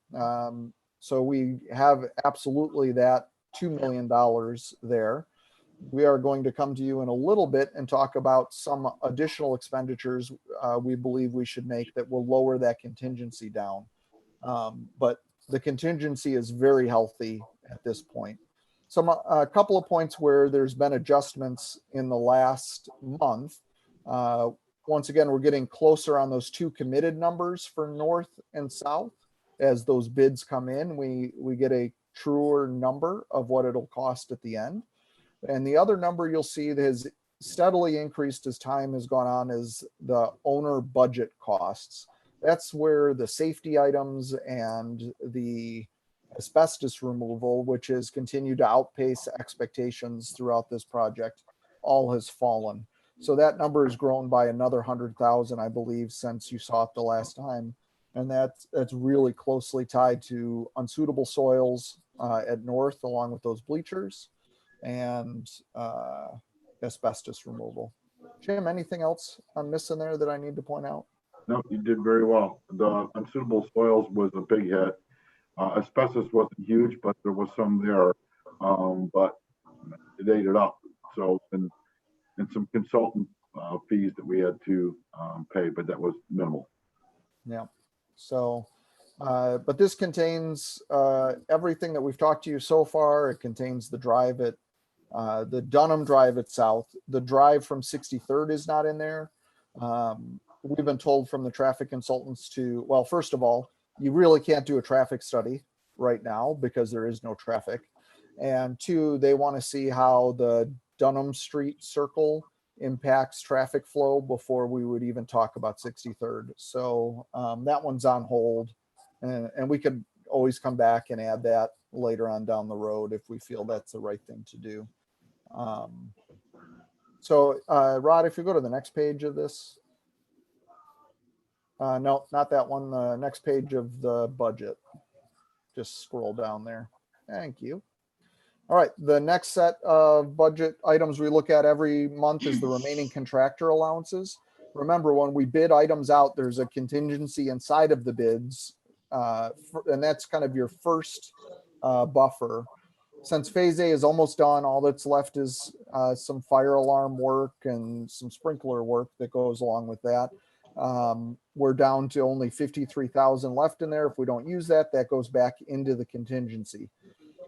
So we have absolutely that $2 million there. We are going to come to you in a little bit and talk about some additional expenditures we believe we should make that will lower that contingency down. But the contingency is very healthy at this point. A couple of points where there's been adjustments in the last month. Once again, we're getting closer on those 2 committed numbers for north and south. As those bids come in, we get a truer number of what it'll cost at the end. And the other number you'll see that has steadily increased as time has gone on is the owner budget costs. That's where the safety items and the asbestos removal, which has continued to outpace expectations throughout this project, all has fallen. So that number has grown by another 100,000, I believe, since you saw it the last time. And that's really closely tied to unsuitable soils at north, along with those bleachers, and asbestos removal. Jim, anything else I'm missing there that I need to point out? No, you did very well. The unsuitable soils was a big hit. Asbestos wasn't huge, but there was some there, but it ate it up. So, and some consultant fees that we had to pay, but that was minimal. Yeah. So, but this contains everything that we've talked to you so far. It contains the drive at the Dunham Drive at South. The drive from 63rd is not in there. We've been told from the traffic consultants to, well, first of all, you really can't do a traffic study right now because there is no traffic. And 2, they want to see how the Dunham Street Circle impacts traffic flow before we would even talk about 63rd. So that one's on hold, and we could always come back and add that later on down the road if we feel that's the right thing to do. So Rod, if you go to the next page of this. No, not that one. The next page of the budget. Just scroll down there. Thank you. All right. The next set of budget items we look at every month is the remaining contractor allowances. Remember, when we bid items out, there's a contingency inside of the bids. And that's kind of your first buffer. Since phase A is almost done, all that's left is some fire alarm work and some sprinkler work that goes along with that. We're down to only 53,000 left in there. If we don't use that, that goes back into the contingency.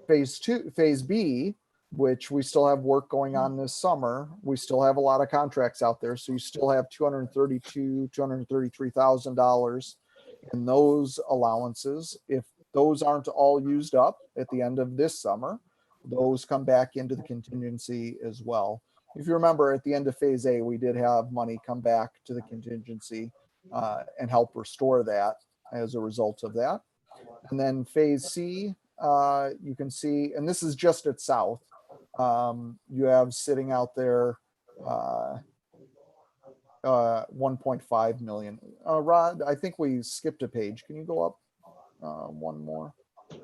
Phase B, which we still have work going on this summer, we still have a lot of contracts out there. So you still have $233,000 in those allowances. If those aren't all used up at the end of this summer, those come back into the contingency as well. If you remember, at the end of phase A, we did have money come back to the contingency and help restore that as a result of that. And then phase C, you can see, and this is just at South, you have sitting out there 1.5 million. Rod, I think we skipped a page. Can you go up one more? I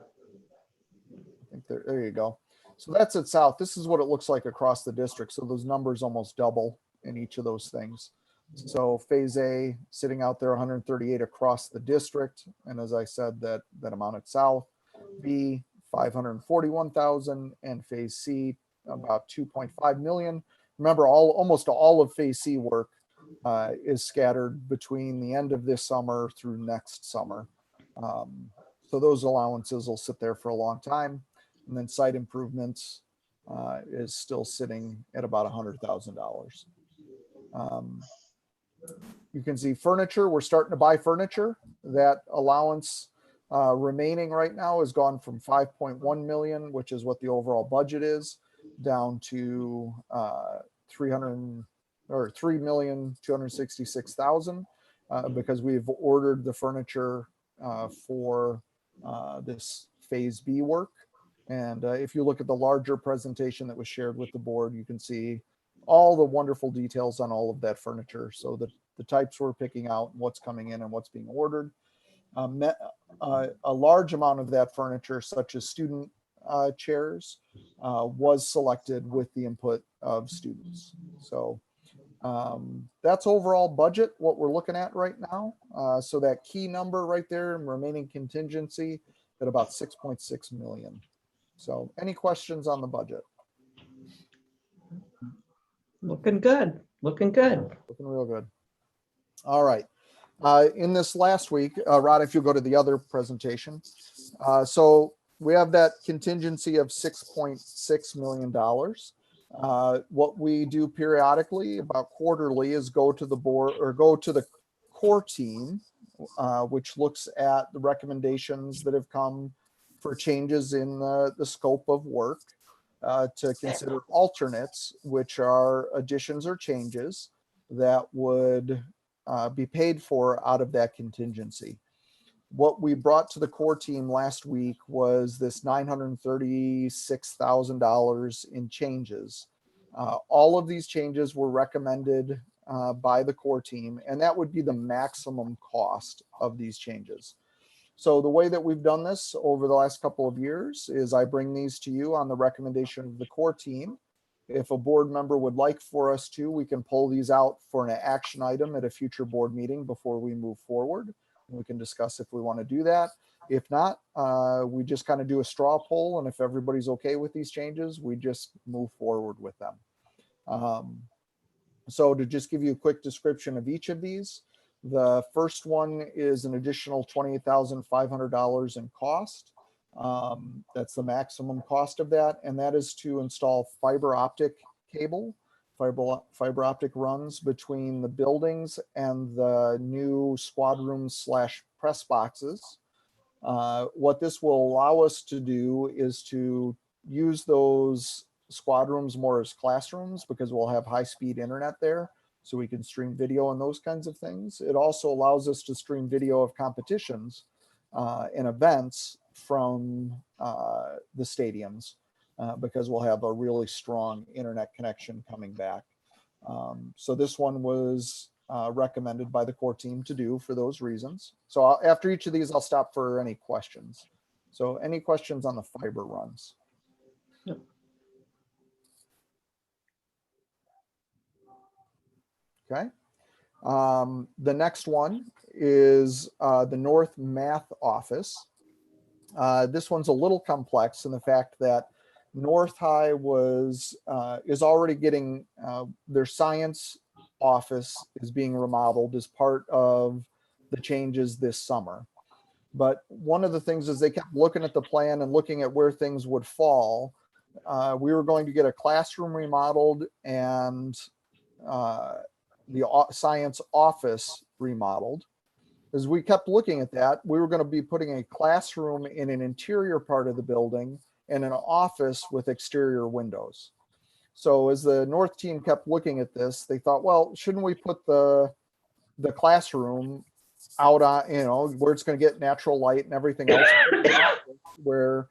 think there you go. So that's at South. This is what it looks like across the district. So those numbers almost double in each of those things. So phase A sitting out there 138 across the district. And as I said, that amount at South. B, 541,000, and phase C about 2.5 million. Remember, almost all of phase C work is scattered between the end of this summer through next summer. So those allowances will sit there for a long time. And then site improvements is still sitting at about $100,000. You can see furniture. We're starting to buy furniture. That allowance remaining right now has gone from 5.1 million, which is what the overall budget is, down to 3,266,000 because we've ordered the furniture for this Phase B work. And if you look at the larger presentation that was shared with the board, you can see all the wonderful details on all of that furniture. So the types we're picking out, what's coming in and what's being ordered. A large amount of that furniture, such as student chairs, was selected with the input of students. So that's overall budget, what we're looking at right now. So that key number right there, remaining contingency at about 6.6 million. So any questions on the budget? Looking good, looking good. Looking real good. All right. In this last week, Rod, if you go to the other presentation. So we have that contingency of $6.6 million. What we do periodically, about quarterly, is go to the board or go to the core team, which looks at the recommendations that have come for changes in the scope of work, to consider alternates, which are additions or changes that would be paid for out of that contingency. What we brought to the core team last week was this $936,000 in changes. All of these changes were recommended by the core team, and that would be the maximum cost of these changes. So the way that we've done this over the last couple of years is I bring these to you on the recommendation of the core team. If a board member would like for us to, we can pull these out for an action item at a future board meeting before we move forward. We can discuss if we want to do that. If not, we just kind of do a straw poll, and if everybody's okay with these changes, we just move forward with them. So to just give you a quick description of each of these, the first one is an additional $28,500 in cost. That's the maximum cost of that, and that is to install fiber optic cable, fiber optic runs between the buildings and the new squad rooms / press boxes. What this will allow us to do is to use those squad rooms more as classrooms, because we'll have high-speed internet there, so we can stream video and those kinds of things. It also allows us to stream video of competitions and events from the stadiums, because we'll have a really strong internet connection coming back. So this one was recommended by the core team to do for those reasons. So after each of these, I'll stop for any questions. So any questions on the fiber runs? No. Okay. The next one is the North Math Office. This one's a little complex in the fact that North High is already getting their science office is being remodeled as part of the changes this summer. But one of the things is they kept looking at the plan and looking at where things would fall. We were going to get a classroom remodeled and the science office remodeled. As we kept looking at that, we were going to be putting a classroom in an interior part of the building and an office with exterior windows. So as the North team kept looking at this, they thought, well, shouldn't we put the classroom out on, where it's going to get natural light and everything else, where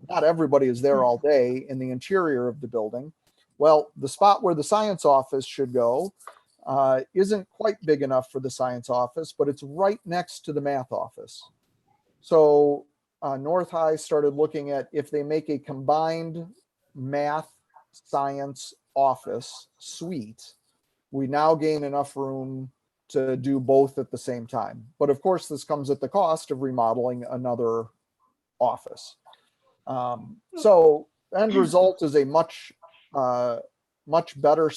not everybody is there all day, in the interior of the building. Well, the spot where the science office should go isn't quite big enough for the science office, but it's right next to the math office. So North High started looking at if they make a combined math science office suite, we now gain enough room to do both at the same time. But of course, this comes at the cost of remodeling another office. So end result is a much better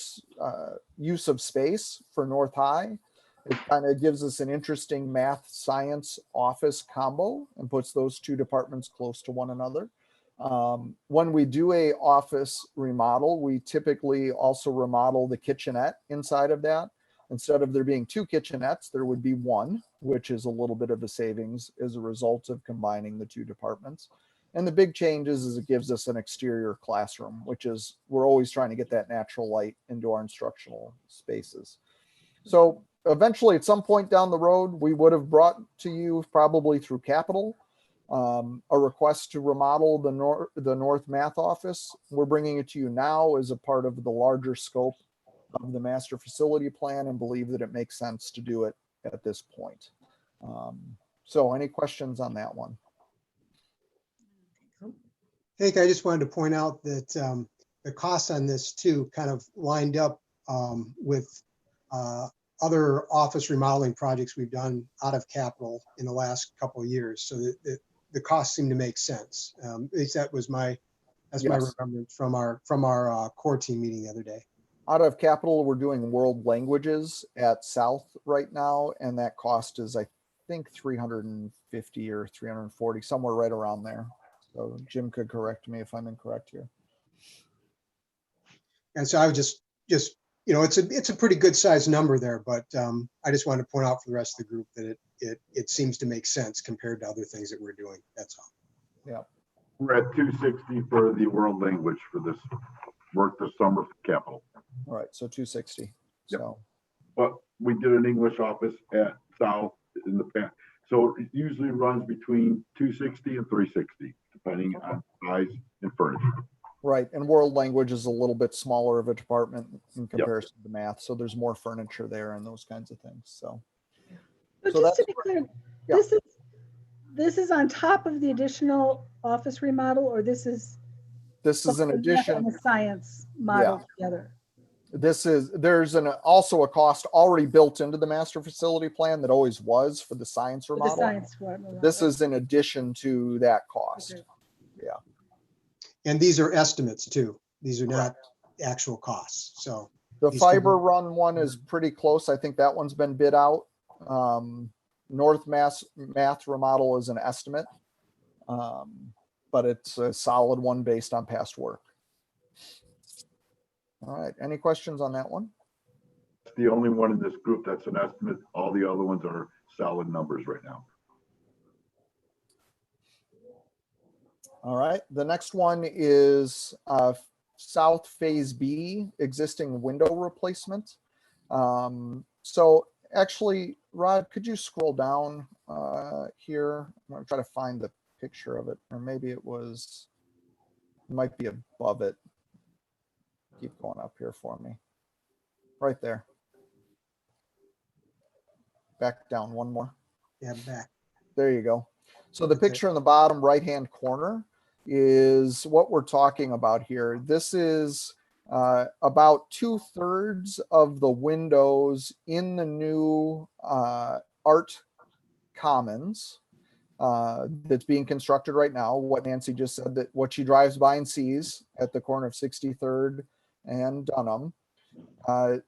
use of space for North High. It kind of gives us an interesting math science office combo and puts those two departments close to one another. When we do a office remodel, we typically also remodel the kitchenette inside of that. Instead of there being two kitchenettes, there would be one, which is a little bit of a savings as a result of combining the two departments. And the big change is it gives us an exterior classroom, which is, we're always trying to get that natural light into our instructional spaces. So eventually, at some point down the road, we would have brought to you, probably through capital, a request to remodel the North Math office. We're bringing it to you now as a part of the larger scope of the master facility plan, and believe that it makes sense to do it at this point. So any questions on that one? I think I just wanted to point out that the costs on this too kind of lined up with other office remodeling projects we've done out of capital in the last couple of years. So that the costs seem to make sense. At least that's my Yes. remembrance from our core team meeting the other day. Out of capital, we're doing world languages at South right now, and that cost is, I think, 350 or 340, somewhere right around there. So Jim could correct me if I'm incorrect here. And so I would just it's a pretty good sized number there, but I just wanted to point out for the rest of the group that it seems to make sense compared to other things that we're doing. That's all. Yeah. We're at 260 for the world language for this work this summer for capital. All right, so 260. Yep. So But we did an English office at South in the past. So it usually runs between 260 and 360, depending on size and furniture. right, and world language is a little bit smaller of a department in comparison to math, so there's more furniture there and those kinds of things. So But So just to that's be clear, yeah. this is on top of the additional office remodel, or this is This is an the math addition. and the science model together? There's also a cost already built into the master facility plan that always was for the science For the remodel. science one. This is in addition to that cost. Okay. Yeah. And these are estimates too. These are not actual costs. So The these could be- fiber run one is pretty close. I think that one's been bid out. North Math remodel is an estimate, but it's a solid one based on past work. All right, any questions on that one? It's the only one in this group that's an estimate. All the other ones are solid numbers right now. All right, the next one is South Phase B, existing window replacement. So actually, Rod, could you scroll down here? I'm gonna try to find the picture of it, or maybe it might be above it. Keep going up here for me. Right there. Back down one more. Yeah, back. There you go. So the Okay. picture in the bottom right-hand corner is what we're talking about here. This is about 2/3 of the windows in the new art commons that's being constructed right now. What Nancy just said, that what she drives by and sees at the corner of 63rd and Dunham.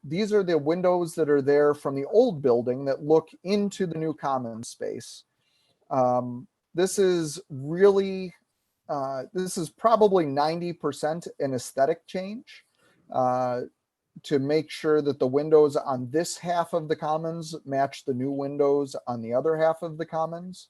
These are the windows that are there from the old building that look into the new common space. This is really, this is probably 90% an aesthetic change to make sure that the windows on this half of the commons match the new windows on the other half of the commons.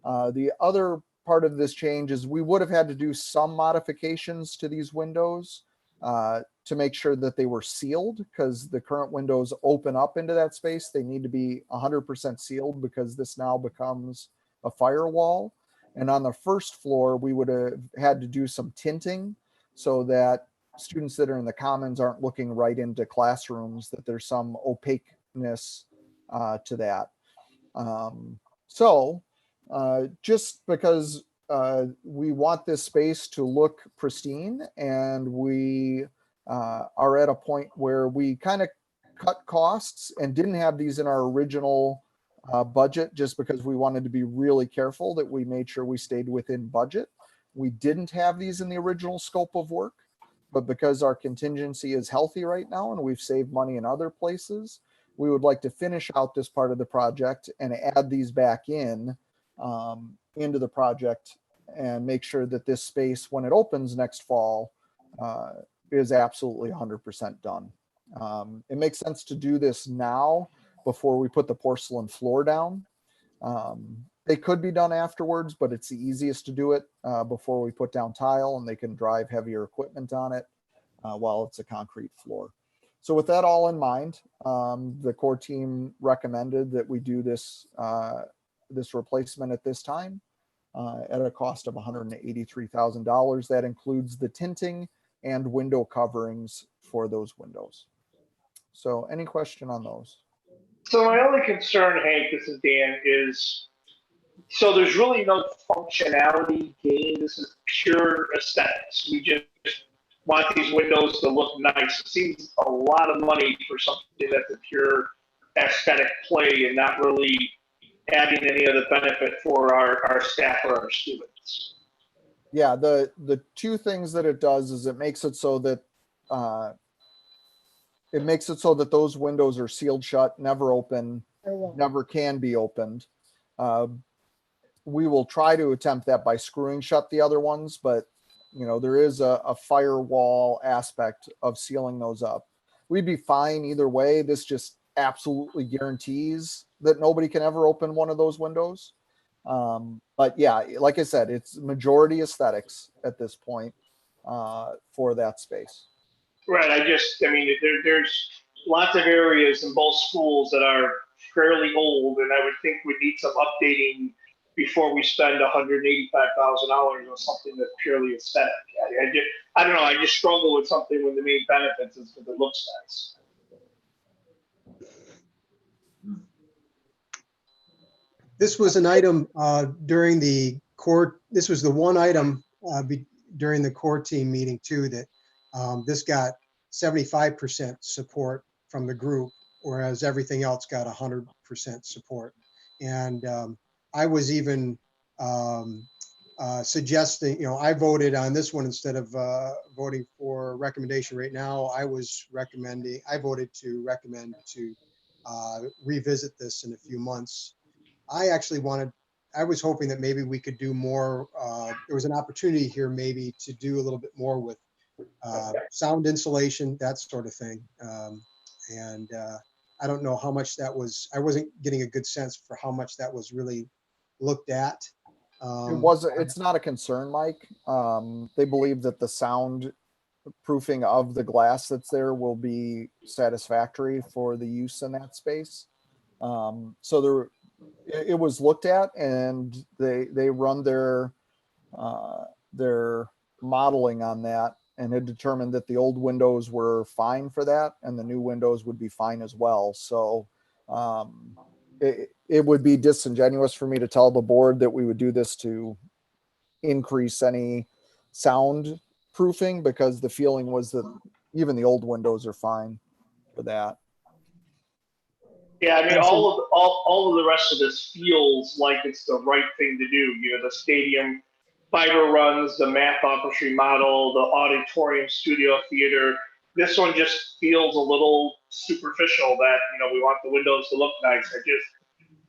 The other part of this change is we would have had to do some modifications to these windows to make sure that they were sealed, because the current windows open up into that space. They need to be 100% sealed because this now becomes a firewall. And on the first floor, we would have had to do some tinting so that students that are in the commons aren't looking right into classrooms, that there's some opaqueness to that. Just because we want this space to look pristine, and we are at a point where we kind of cut costs and didn't have these in our original budget, just because we wanted to be really careful that we made sure we stayed within budget. We didn't have these in the original scope of work, but because our contingency is healthy right now and we've saved money in other places, we would like to finish out this part of the project and add these back in into the project and make sure that this space, when it opens next fall, is absolutely 100% done. It makes sense to do this now before we put the porcelain floor down. They could be done afterwards, but it's the easiest to do it before we put down tile, and they can drive heavier equipment on it while it's a concrete floor. So with that all in mind, the core team recommended that we do this this replacement at this time at a cost of $183,000. That includes the tinting and window coverings for those windows. So any question on those? So my only concern, Hank, this is Dan, is so there's really no functionality gain. This is pure aesthetics. We just want these windows to look nice. It seems a lot of money for something that's a pure aesthetic play and not really adding any other benefit for our staff or our students. Yeah, the two things that it does is it makes it so that those windows are sealed shut, never open, never can be opened. We will try to attempt that by screwing shut the other ones, but there is a firewall aspect of sealing those up. We'd be fine either way. This just absolutely guarantees that nobody can ever open one of those windows. But yeah, like I said, it's majority aesthetics at this point for that space. Right. There's lots of areas in both schools that are fairly old, and I would think we need some updating before we spend $185,000 on something that's purely aesthetic. I don't know. I just struggle with something when the main benefits is because it looks nice. This was an item during the core. This was the one item during the core team meeting too that this got 75% support from the group, whereas everything else got 100% support. And I was even suggesting, I voted on this one instead of voting for recommendation right now. I voted to recommend to revisit this in a few months. I was hoping that maybe we could do more. There was an opportunity here maybe to do a little bit more with sound insulation, that sort of thing. And I don't know how much that was. I wasn't getting a good sense for how much that was really looked at. It's not a concern, Mike. They believe that the sound proofing of the glass that's there will be satisfactory for the use in that space. So it was looked at, and they run their modeling on that and had determined that the old windows were fine for that, and the new windows would be fine as well. So it would be disingenuous for me to tell the board that we would do this to increase any sound proofing, because the feeling was that even the old windows are fine for that. Yeah, all of the rest of this feels like it's the right thing to do. The stadium fiber runs, the math office remodel, the auditorium studio theater. This one just feels a little superficial that, we want the windows to look nice.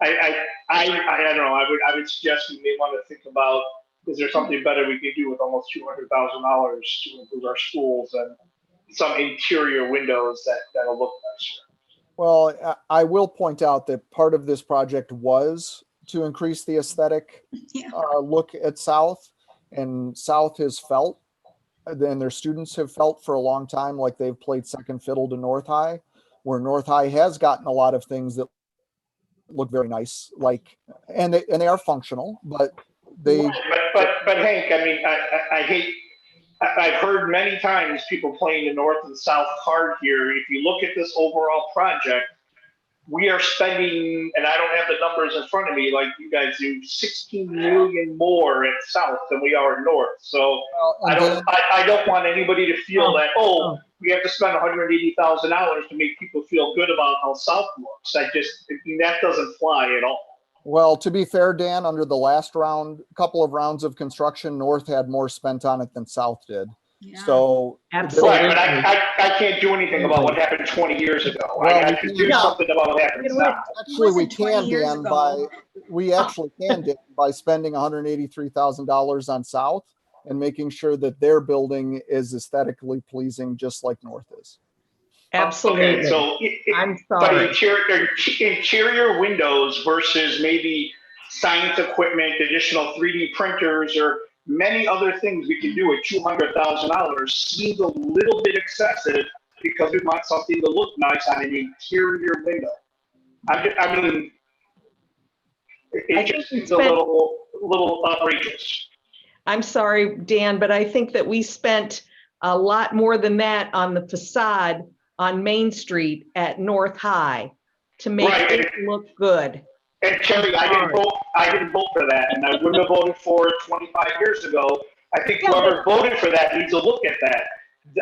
I don't know. I would suggest we may want to think about, is there something better we could do with almost $200,000 to improve our schools and some interior windows that'll look nicer. Well, I will point out that part of this project was to increase the aesthetic look at South, and South has felt, and their students have felt for a long time like they've played second fiddle to North High, where North High has gotten a lot of things that look very nice, and they are functional, but they. But Hank, I hate. I've heard many times people playing the North and South card here. If you look at this overall project, we are spending, and I don't have the numbers in front of me like you guys do, 16 million more at South than we are at North. So I don't want anybody to feel that, we have to spend $180,000 to make people feel good about how South looks. That doesn't fly at all. Well, to be fair, Dan, under the last couple of rounds of construction, North had more spent on it than South did. Yeah. So absolutely. Right, but I can't do anything about what happened 20 years ago. I can do something about what happens now. Actually, we can, Dan, by spending $183,000 on South and making sure that their building is aesthetically pleasing, just like North is. Absolutely. Okay, so I'm sorry. But interior windows versus maybe science equipment, additional 3D printers, or many other things we can do at $200,000 seems a little bit excessive because we want something to look nice on an interior window. I mean, I it think just we seems a spent- little outrageous. I'm sorry, Dan, but I think that we spent a lot more than that on the facade on Main Street at North High to make Right. it look good. And Kelly, I didn't vote for that, and I wouldn't have voted for it 25 years ago. I think Yeah, whoever voted for that needs to look at that.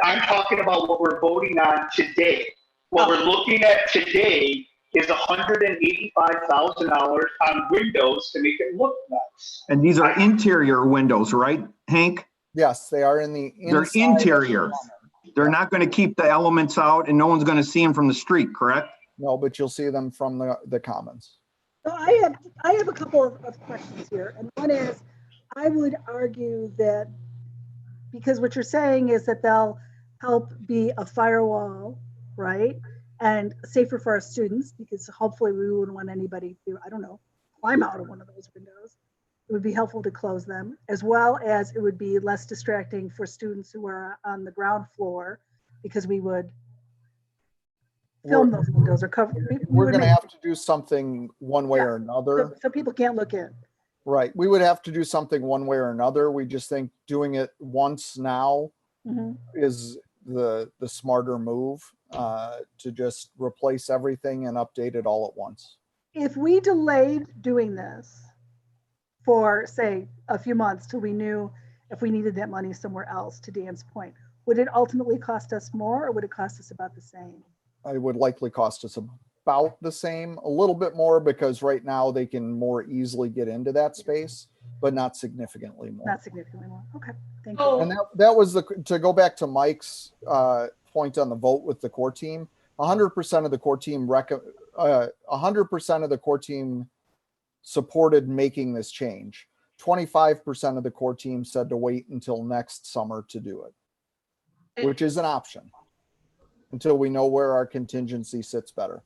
I'm talking about what we're voting on today. What we're looking at today is $185,000 on windows to make it look nice. And these are interior windows, right, Hank? Yes, they are in the They're inside of the interior. funnel. They're not going to keep the elements out and no one's going to see them from the street, correct? No, but you'll see them from the commons. So I have a couple of questions here. And one is, I would argue that because what you're saying is that they'll help be a firewall, right? And safer for our students, because hopefully we wouldn't want anybody to, I don't know, climb out of one of those windows. It would be helpful to close them, as well as it would be less distracting for students who are on the ground floor, because we would film those windows or cover. We're going to have to do something one way or another. So people can't look in. Right. We would have to do something one way or another. We just think doing it once now is the smarter move, to just replace everything and update it all at once. If we delayed doing this for, say, a few months till we knew if we needed that money somewhere else, to Dan's point, would it ultimately cost us more, or would it cost us about the same? It would likely cost us about the same, a little bit more, because right now they can more easily get into that space, but not significantly more. Not significantly more. Okay, thank you. Oh, And that was to go back to Mike's point on the vote with the core team. 100% of the core team 100% of the core team supported making this change. 25% of the core team said to wait until next summer to do it, which is an option until we know where our contingency sits better.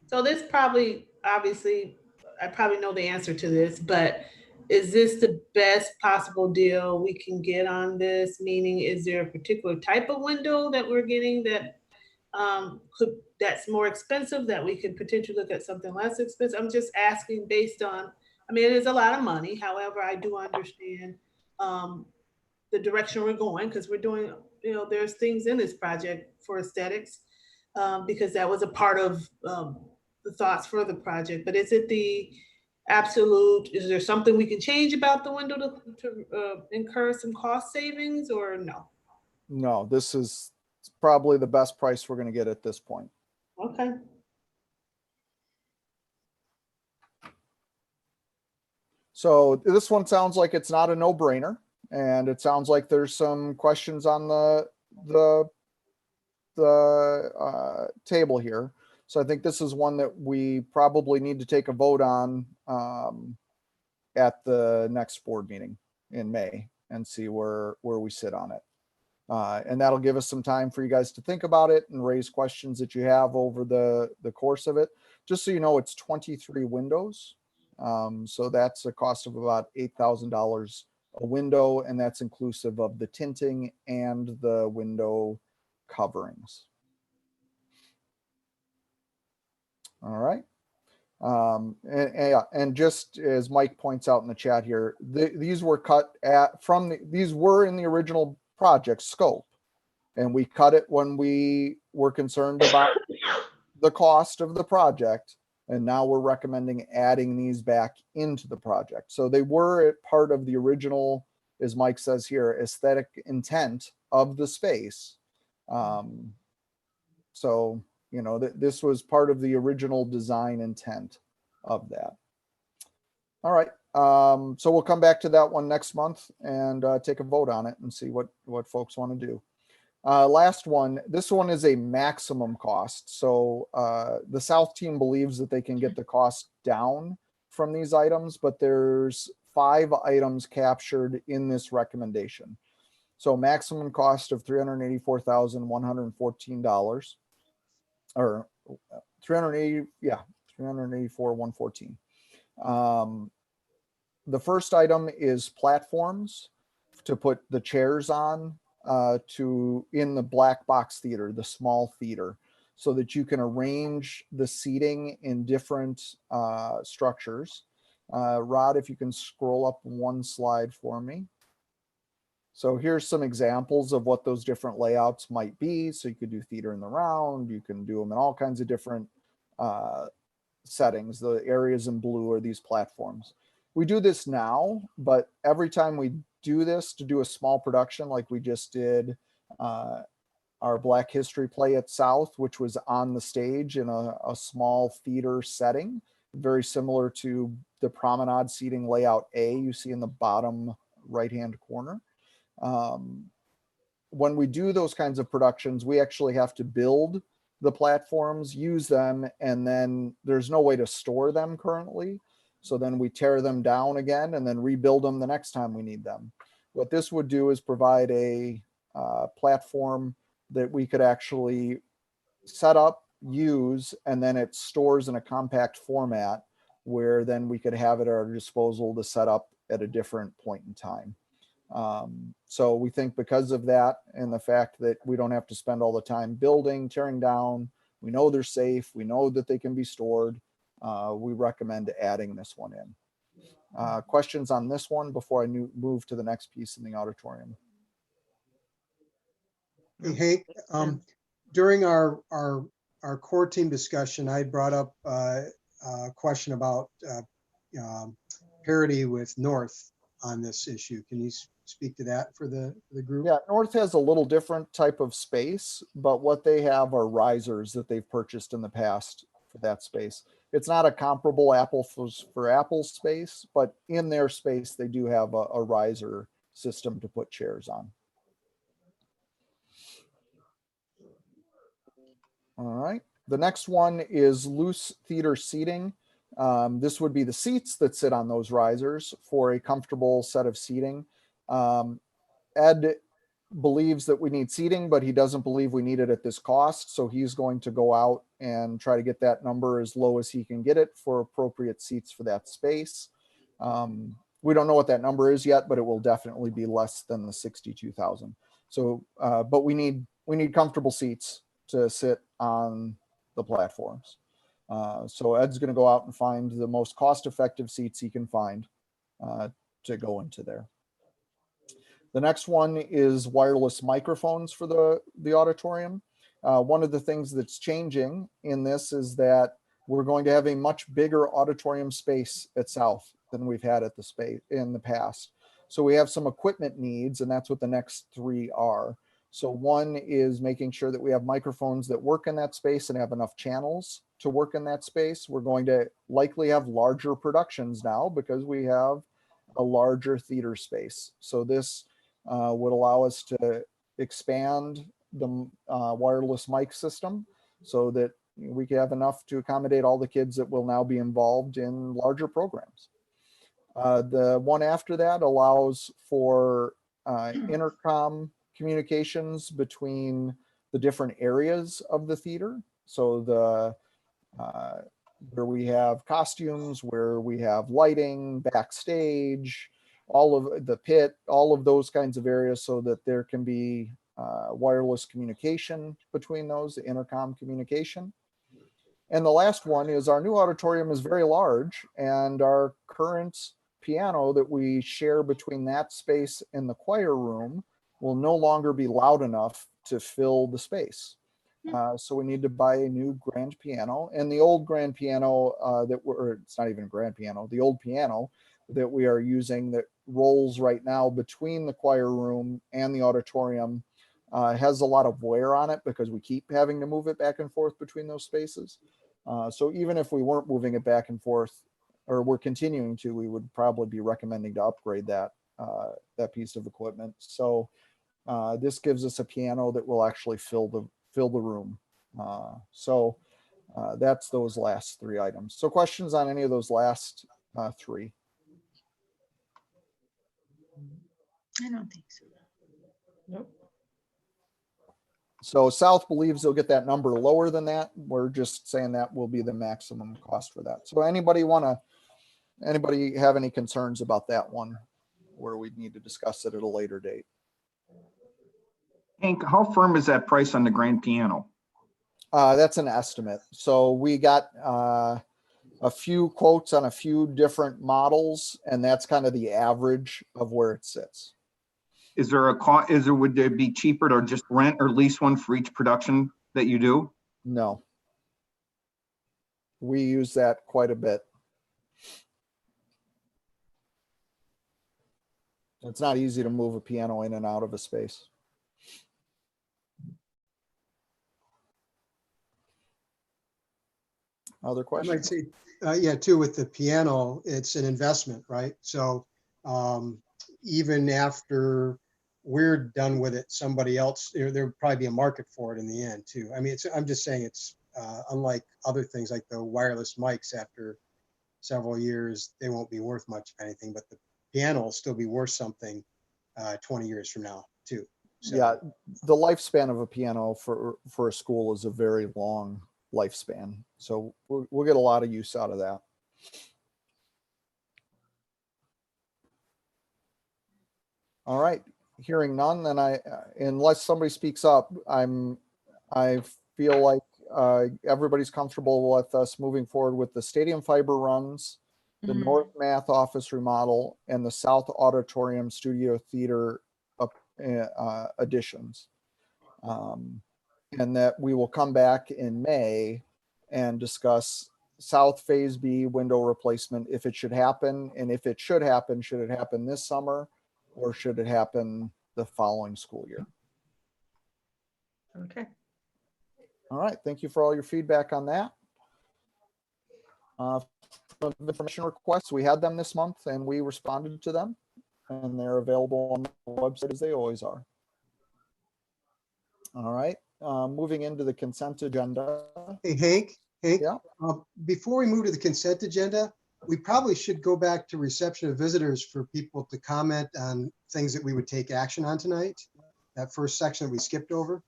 so this probably, obviously, I probably know the answer to this, but is this the best possible deal we can get on this? Meaning, is there a particular type of window that we're getting that that's more expensive, that we could potentially look at something less expensive? I'm just asking based on, I mean, it is a lot of money. However, I do understand the direction we're going, because we're doing, there's things in this project for aesthetics, because that was a part of the thoughts for the project. But is it the absolute, is there something we can change about the window to incur some cost savings, or no? No, this is probably the best price we're going to get at this point. Okay. So this one sounds like it's not a no-brainer, and it sounds like there's some questions on the table here. So I think this is one that we probably need to take a vote on at the next board meeting in May and see where we sit on it. And that'll give us some time for you guys to think about it and raise questions that you have over the course of it. Just so you know, it's 23 windows. So that's a cost of about $8,000 a window, and that's inclusive of the tinting and the window coverings. All right. And just as Mike points out in the chat here, these were cut these were in the original project scope, and we cut it when we were concerned about the cost of the project, and now we're recommending adding these back into the project. So they were part of the original, as Mike says here, aesthetic intent of the space. So this was part of the original design intent of that. All right. So we'll come back to that one next month and take a vote on it and see what folks want to do. Last one, this one is a maximum cost. So the South team believes that they can get the cost down from these items, but there's 5 items captured in this recommendation. So maximum cost of $384,114, or 384,114. The first item is platforms to put the chairs on in the black box theater, the small theater, so that you can arrange the seating in different structures. Rod, if you can scroll up one slide for me. So here's some examples of what those different layouts might be. So you could do theater in the round, you can do them in all kinds of different settings. The areas in blue are these platforms. We do this now, but every time we do this to do a small production, like we just did our Black History play at South, which was on the stage in a small theater setting, very similar to the promenade seating layout A you see in the bottom right-hand corner. When we do those kinds of productions, we actually have to build the platforms, use them, and then there's no way to store them currently. So then we tear them down again and then rebuild them the next time we need them. What this would do is provide a platform that we could actually set up, use, and then it stores in a compact format where then we could have it at our disposal to set up at a different point in time. So we think because of that and the fact that we don't have to spend all the time building, tearing down, we know they're safe, we know that they can be stored, we recommend adding this one in. Questions on this one before I move to the next piece in the auditorium? Hey, Hank, during our core team discussion, I brought up a question about parity with North on this issue. Can you speak to that for the group? Yeah, North has a little different type of space, but what they have are risers that they've purchased in the past for that space. It's not a comparable apples for apples space, but in their space, they do have a riser system to put chairs on. All right. The next one is loose theater seating. This would be the seats that sit on those risers for a comfortable set of seating. Ed believes that we need seating, but he doesn't believe we need it at this cost. So he's going to go out and try to get that number as low as he can get it for appropriate seats for that space. We don't know what that number is yet, but it will definitely be less than the 62,000. So, but we need comfortable seats to sit on the platforms. So Ed's going to go out and find the most cost-effective seats he can find to go into there. The next one is wireless microphones for the auditorium. One of the things that's changing in this is that we're going to have a much bigger auditorium space at South than we've had at the space in the past. So we have some equipment needs, and that's what the next three are. So one is making sure that we have microphones that work in that space and have enough channels to work in that space. We're going to likely have larger productions now because we have a larger theater space. So this would allow us to expand the wireless mic system so that we can have enough to accommodate all the kids that will now be involved in larger programs. The one after that allows for intercom communications between the different areas of the theater. So where we have costumes, where we have lighting, backstage, all of the pit, all of those kinds of areas, so that there can be wireless communication between those, the intercom communication. And the last one is our new auditorium is very large, and our current piano that we share between that space and the choir room will no longer be loud enough to fill the space. So we need to buy a new grand piano, and the old grand piano it's not even a grand piano, the old piano that we are using that rolls right now between the choir room and the auditorium has a lot of wear on it because we keep having to move it back and forth between those spaces. So even if we weren't moving it back and forth, or we're continuing to, we would probably be recommending to upgrade that piece of equipment. So this gives us a piano that will actually fill the room. So that's those last three items. So questions on any of those last three? I don't think so. Nope. So South believes they'll get that number lower than that. We're just saying that will be the maximum cost for that. So anybody want to Anybody have any concerns about that one where we'd need to discuss it at a later date? Hank, how firm is that price on the grand piano? That's an estimate. So we got a few quotes on a few different models, and that's kind of the average of where it sits. Is there a cost? Would it be cheaper to just rent or lease one for each production that you do? No. We use that quite a bit. It's not easy to move a piano in and out of a space. Other I questions? might say, yeah, too, with the piano, it's an investment, right? So even after we're done with it, somebody else, there'll probably be a market for it in the end too. I mean, I'm just saying it's unlike other things like the wireless mics, after several years, they won't be worth much of anything, but the piano will still be worth something 20 years from now too. So, Yeah, the lifespan of a piano for a school is a very long lifespan. So we'll get a lot of use out of that. All right, hearing none, then unless somebody speaks up, I feel like everybody's comfortable with us moving forward with the stadium fiber runs, the North Math office remodel, and the South Auditorium Studio Theater additions. And that we will come back in May and discuss South Phase B window replacement, if it should happen, and if it should it happen this summer, or should it happen the following school year? Okay. All right, thank you for all your feedback on that. Information requests, we had them this month and we responded to them, and they're available on the website as they always are. All right, moving into the consent agenda. hey, Hank, Yeah. before we move to the consent agenda, we probably should go back to reception of visitors for people to comment on things that we would take action on tonight. That first section that we skipped over.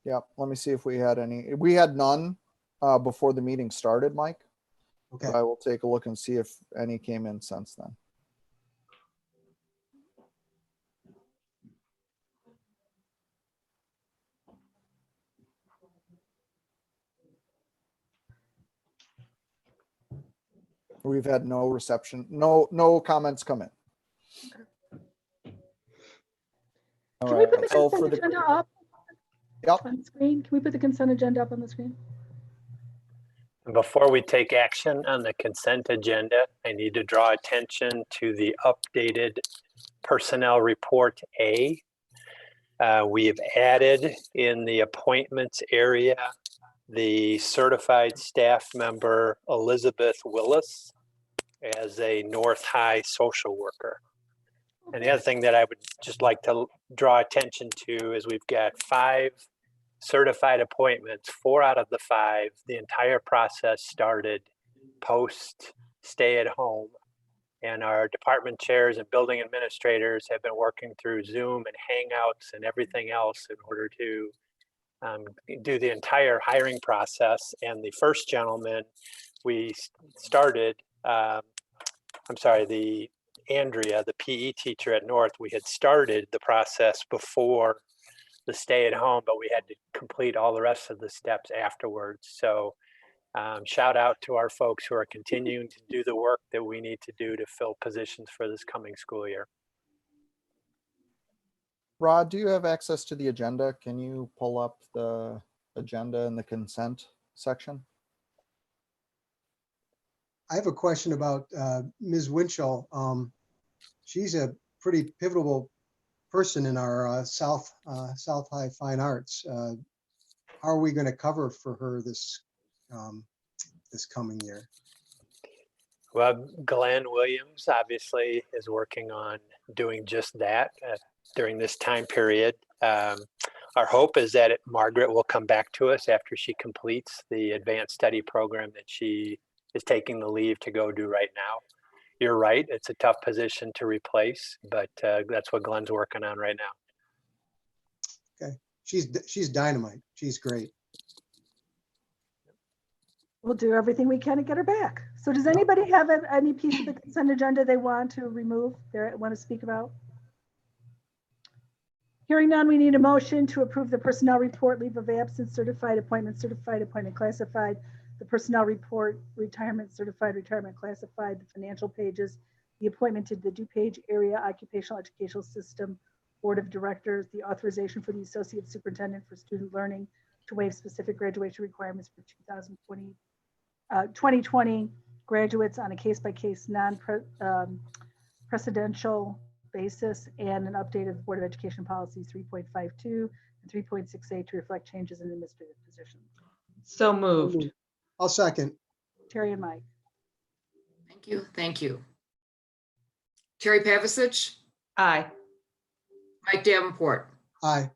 Yeah, let me see if we had any. We had none before the meeting started, Mike. Okay. But I will take a look and see if any came in since then. We've had no reception, no comments come in. All Can we right, put the so consent for the, agenda up yep, on the screen? Can we put the consent agenda up on the screen? Before we take action on the consent agenda, I need to draw attention to the updated personnel report A. We have added in the appointments area the certified staff member Elizabeth Willis as a North High social worker. And the other thing that I would just like to draw attention to is we've got 5 certified appointments. 4 out of the 5, the entire process started post stay at home. And our department chairs and building administrators have been working through Zoom and Hangouts and everything else in order to do the entire hiring process. And the first gentleman we started, Andrea, the PE teacher at North, we had started the process before the stay at home, but we had to complete all the rest of the steps afterwards. So shout out to our folks who are continuing to do the work that we need to do to fill positions for this coming school year. Rod, do you have access to the agenda? Can you pull up the agenda in the consent section? I have a question about Ms. Winchell. She's a pretty pivotal person in our South High Fine Arts. How are we going to cover for her this coming year? Well, Glenn Williams obviously is working on doing just that during this time period. Our hope is that Margaret will come back to us after she completes the advanced study program that she is taking the leave to go do right now. You're right, it's a tough position to replace, but that's what Glenn's working on right now. Okay, she's dynamite. She's great. We'll do everything we can to get her back. So does anybody have any piece of the consent agenda they want to remove, they want to speak about? Hearing none, we need a motion to approve the personnel report, leave of absence, certified appointment classified, the personnel report, retirement certified, retirement classified, the financial pages, the appointment to the DuPage Area Occupational Educational System Board of Directors, the authorization for the Associate Superintendent for Student Learning to waive specific graduation requirements for 2020 graduates on a case-by-case non-precedential basis, and an updated Board of Education policies 3.52 and 3.68 to reflect changes in administrative positions. So moved. I'll second. Terry and Mike. Thank you. Thank you. Terry Pavasich, Aye. Mike Davenport, Aye.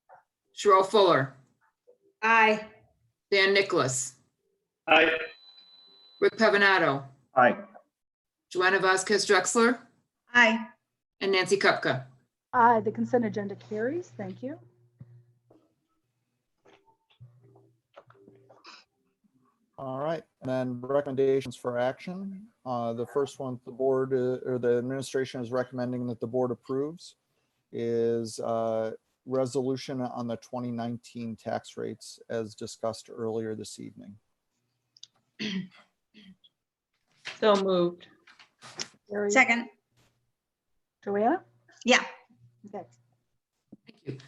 Sherelle Fuller, Aye. Dan Nicholas, Aye. Rick Pavanato, Aye. Joanna Vasquez Drexler, Aye. and Nancy Kupka. Aye, the consent agenda carries. Thank you. All right, and then recommendations for action. The first one, the board or the administration is recommending that the board approves is resolution on the 2019 tax rates as discussed earlier this evening. So moved. Terry, Second. Joanna? Yeah. Okay. Thank you.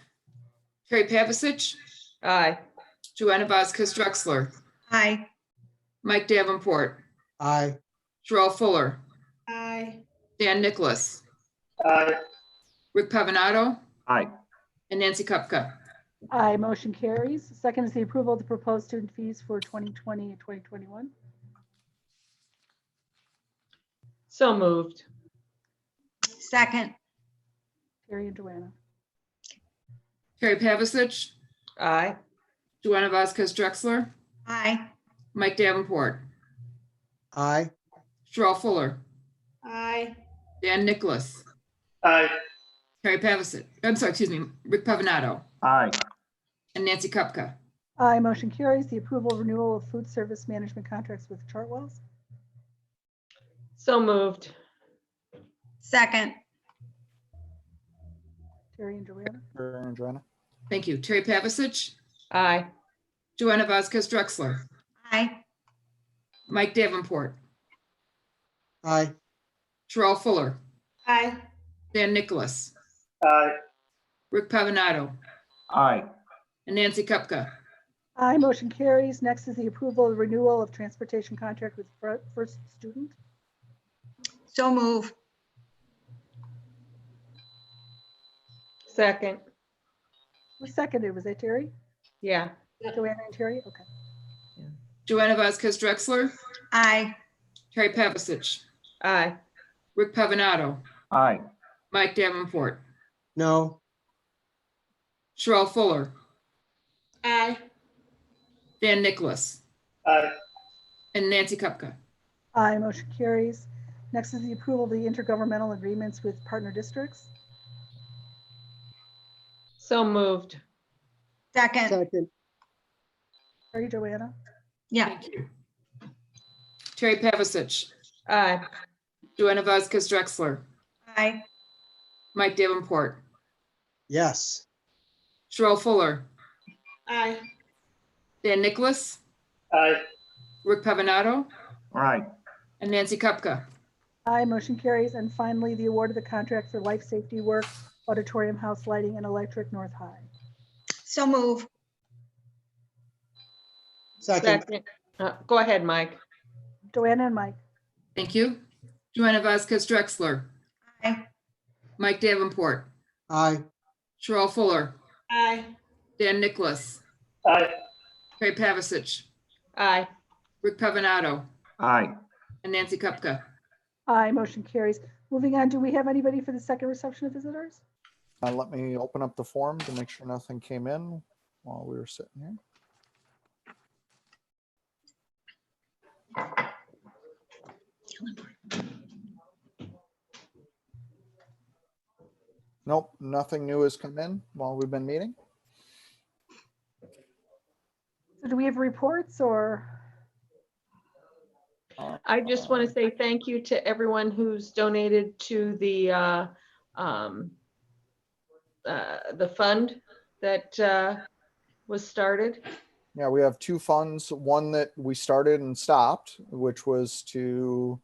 Terry Pavasich, Aye. Joanna Vasquez Drexler, Aye. Mike Davenport, Aye. Sherelle Fuller, Aye. Dan Nicholas, Aye. Rick Pavanato, Aye. and Nancy Kupka. Aye, motion carries. Second is the approval of the proposed student fees for 2020 and 2021. So moved. Second. Terry and Joanna. Terry Pavasich, Aye. Joanna Vasquez Drexler, Aye. Mike Davenport, Aye. Sherelle Fuller, Aye. Dan Nicholas, Aye. Terry Pavasich, I'm sorry, excuse me, Rick Pavanato, Aye. and Nancy Kupka. Aye, motion carries. The approval of renewal of food service management contracts with Chartwells. So moved. Second. Terry and Joanna. And Joanna? Thank you. Terry Pavasich, Aye. Joanna Vasquez Drexler, Aye. Mike Davenport, Aye. Sherelle Fuller, Aye. Dan Nicholas, Aye. Rick Pavanato, Aye. and Nancy Kupka. Aye, motion carries. Next is the approval of renewal of transportation contract with First Student. So move. Second. Who seconded? Was that Terry? Yeah. Joanna and Terry? Okay. Joanna Vasquez Drexler, Aye. Terry Pavasich, Aye. Rick Pavanato, Aye. Mike Davenport, No. Sherelle Fuller, Aye. Dan Nicholas, Aye. and Nancy Kupka. Aye, motion carries. Next is the approval of the intergovernmental agreements with partner districts. So moved. Second. Second. Terry, Joanna. Yeah. Thank you. Terry Pavasich, Aye. Joanna Vasquez Drexler, Aye. Mike Davenport, Yes. Sherelle Fuller, Aye. Dan Nicholas, Aye. Rick Pavanato, Aye. and Nancy Kupka. Aye, motion carries. And finally, the award of the contract for life safety work, auditorium house lighting and electric North High. So move. Second. Second. Go ahead, Mike. Joanna and Mike. Thank you. Joanna Vasquez Drexler, Aye. Mike Davenport, Aye. Sherelle Fuller, Aye. Dan Nicholas, Aye. Terry Pavasich, Aye. Rick Pavanato, Aye. and Nancy Kupka. Aye, motion carries. Moving on, do we have anybody for the second reception of visitors? Let me open up the form to make sure nothing came in while we were sitting here. Nope, nothing new has come in while we've been meeting. So do we have reports or? I just want to say thank you to everyone who's donated to the fund that was started. Yeah, we have two funds, one that we started and stopped, which was to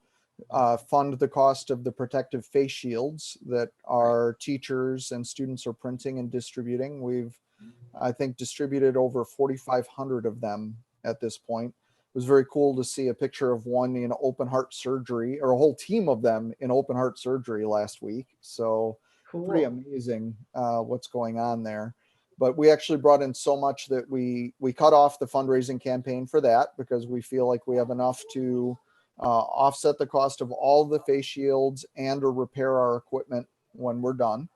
fund the cost of the protective face shields that our teachers and students are printing and distributing. We've, I think, distributed over 4,500 of them at this point. It was very cool to see a picture of one in open heart surgery, or a whole team of them in open heart surgery last week. So pretty amazing what's going on there. But we actually brought in so much that we cut off the fundraising campaign for that, because we feel like we have enough to offset the cost of all the face shields and or repair our equipment when we're done.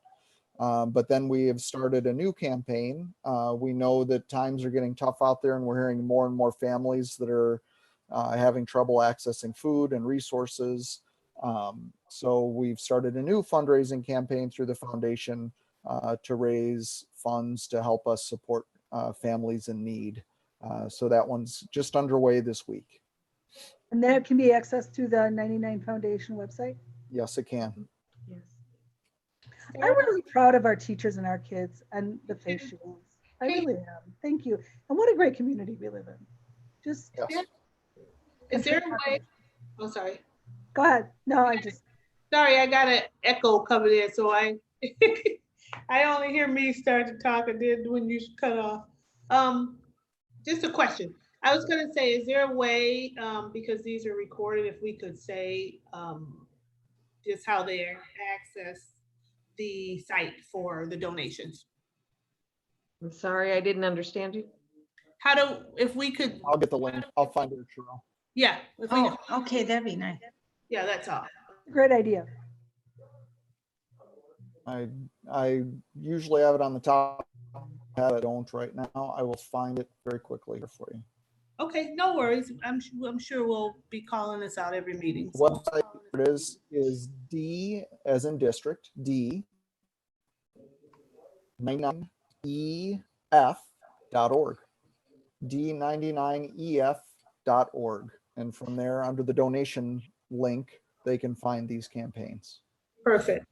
But then we have started a new campaign. We know that times are getting tough out there, and we're hearing more and more families that are having trouble accessing food and resources. So we've started a new fundraising campaign through the foundation to raise funds to help us support families in need. So that one's just underway this week. And that can be accessed through the 99 Foundation website? Yes, it can. Yes. I'm really proud of our teachers and our kids and the face shields. I really am. Thank you. And what a great community we live in. Just. Yes. Is there a way? Oh, sorry. Go ahead. No, I just. Sorry, I got an echo coming in, so I I only hear me start to talk, and then when you cut off. Just a question. I was gonna say, is there a way, because these are recorded, if we could say just how they access the site for the donations? I'm sorry, I didn't understand you. If we could. I'll get the link. I'll find it, Cheryl. Yeah. If we, Okay, that'd be nice. yeah, that's all. Great idea. I usually have it on the top. I don't right now. I will find it very quickly here for you. Okay, no worries. I'm sure we'll be calling this out every meeting. The website it is D as in district, D 99EF.org. D99EF.org. And from there, under the donation link, they can find these campaigns. Perfect.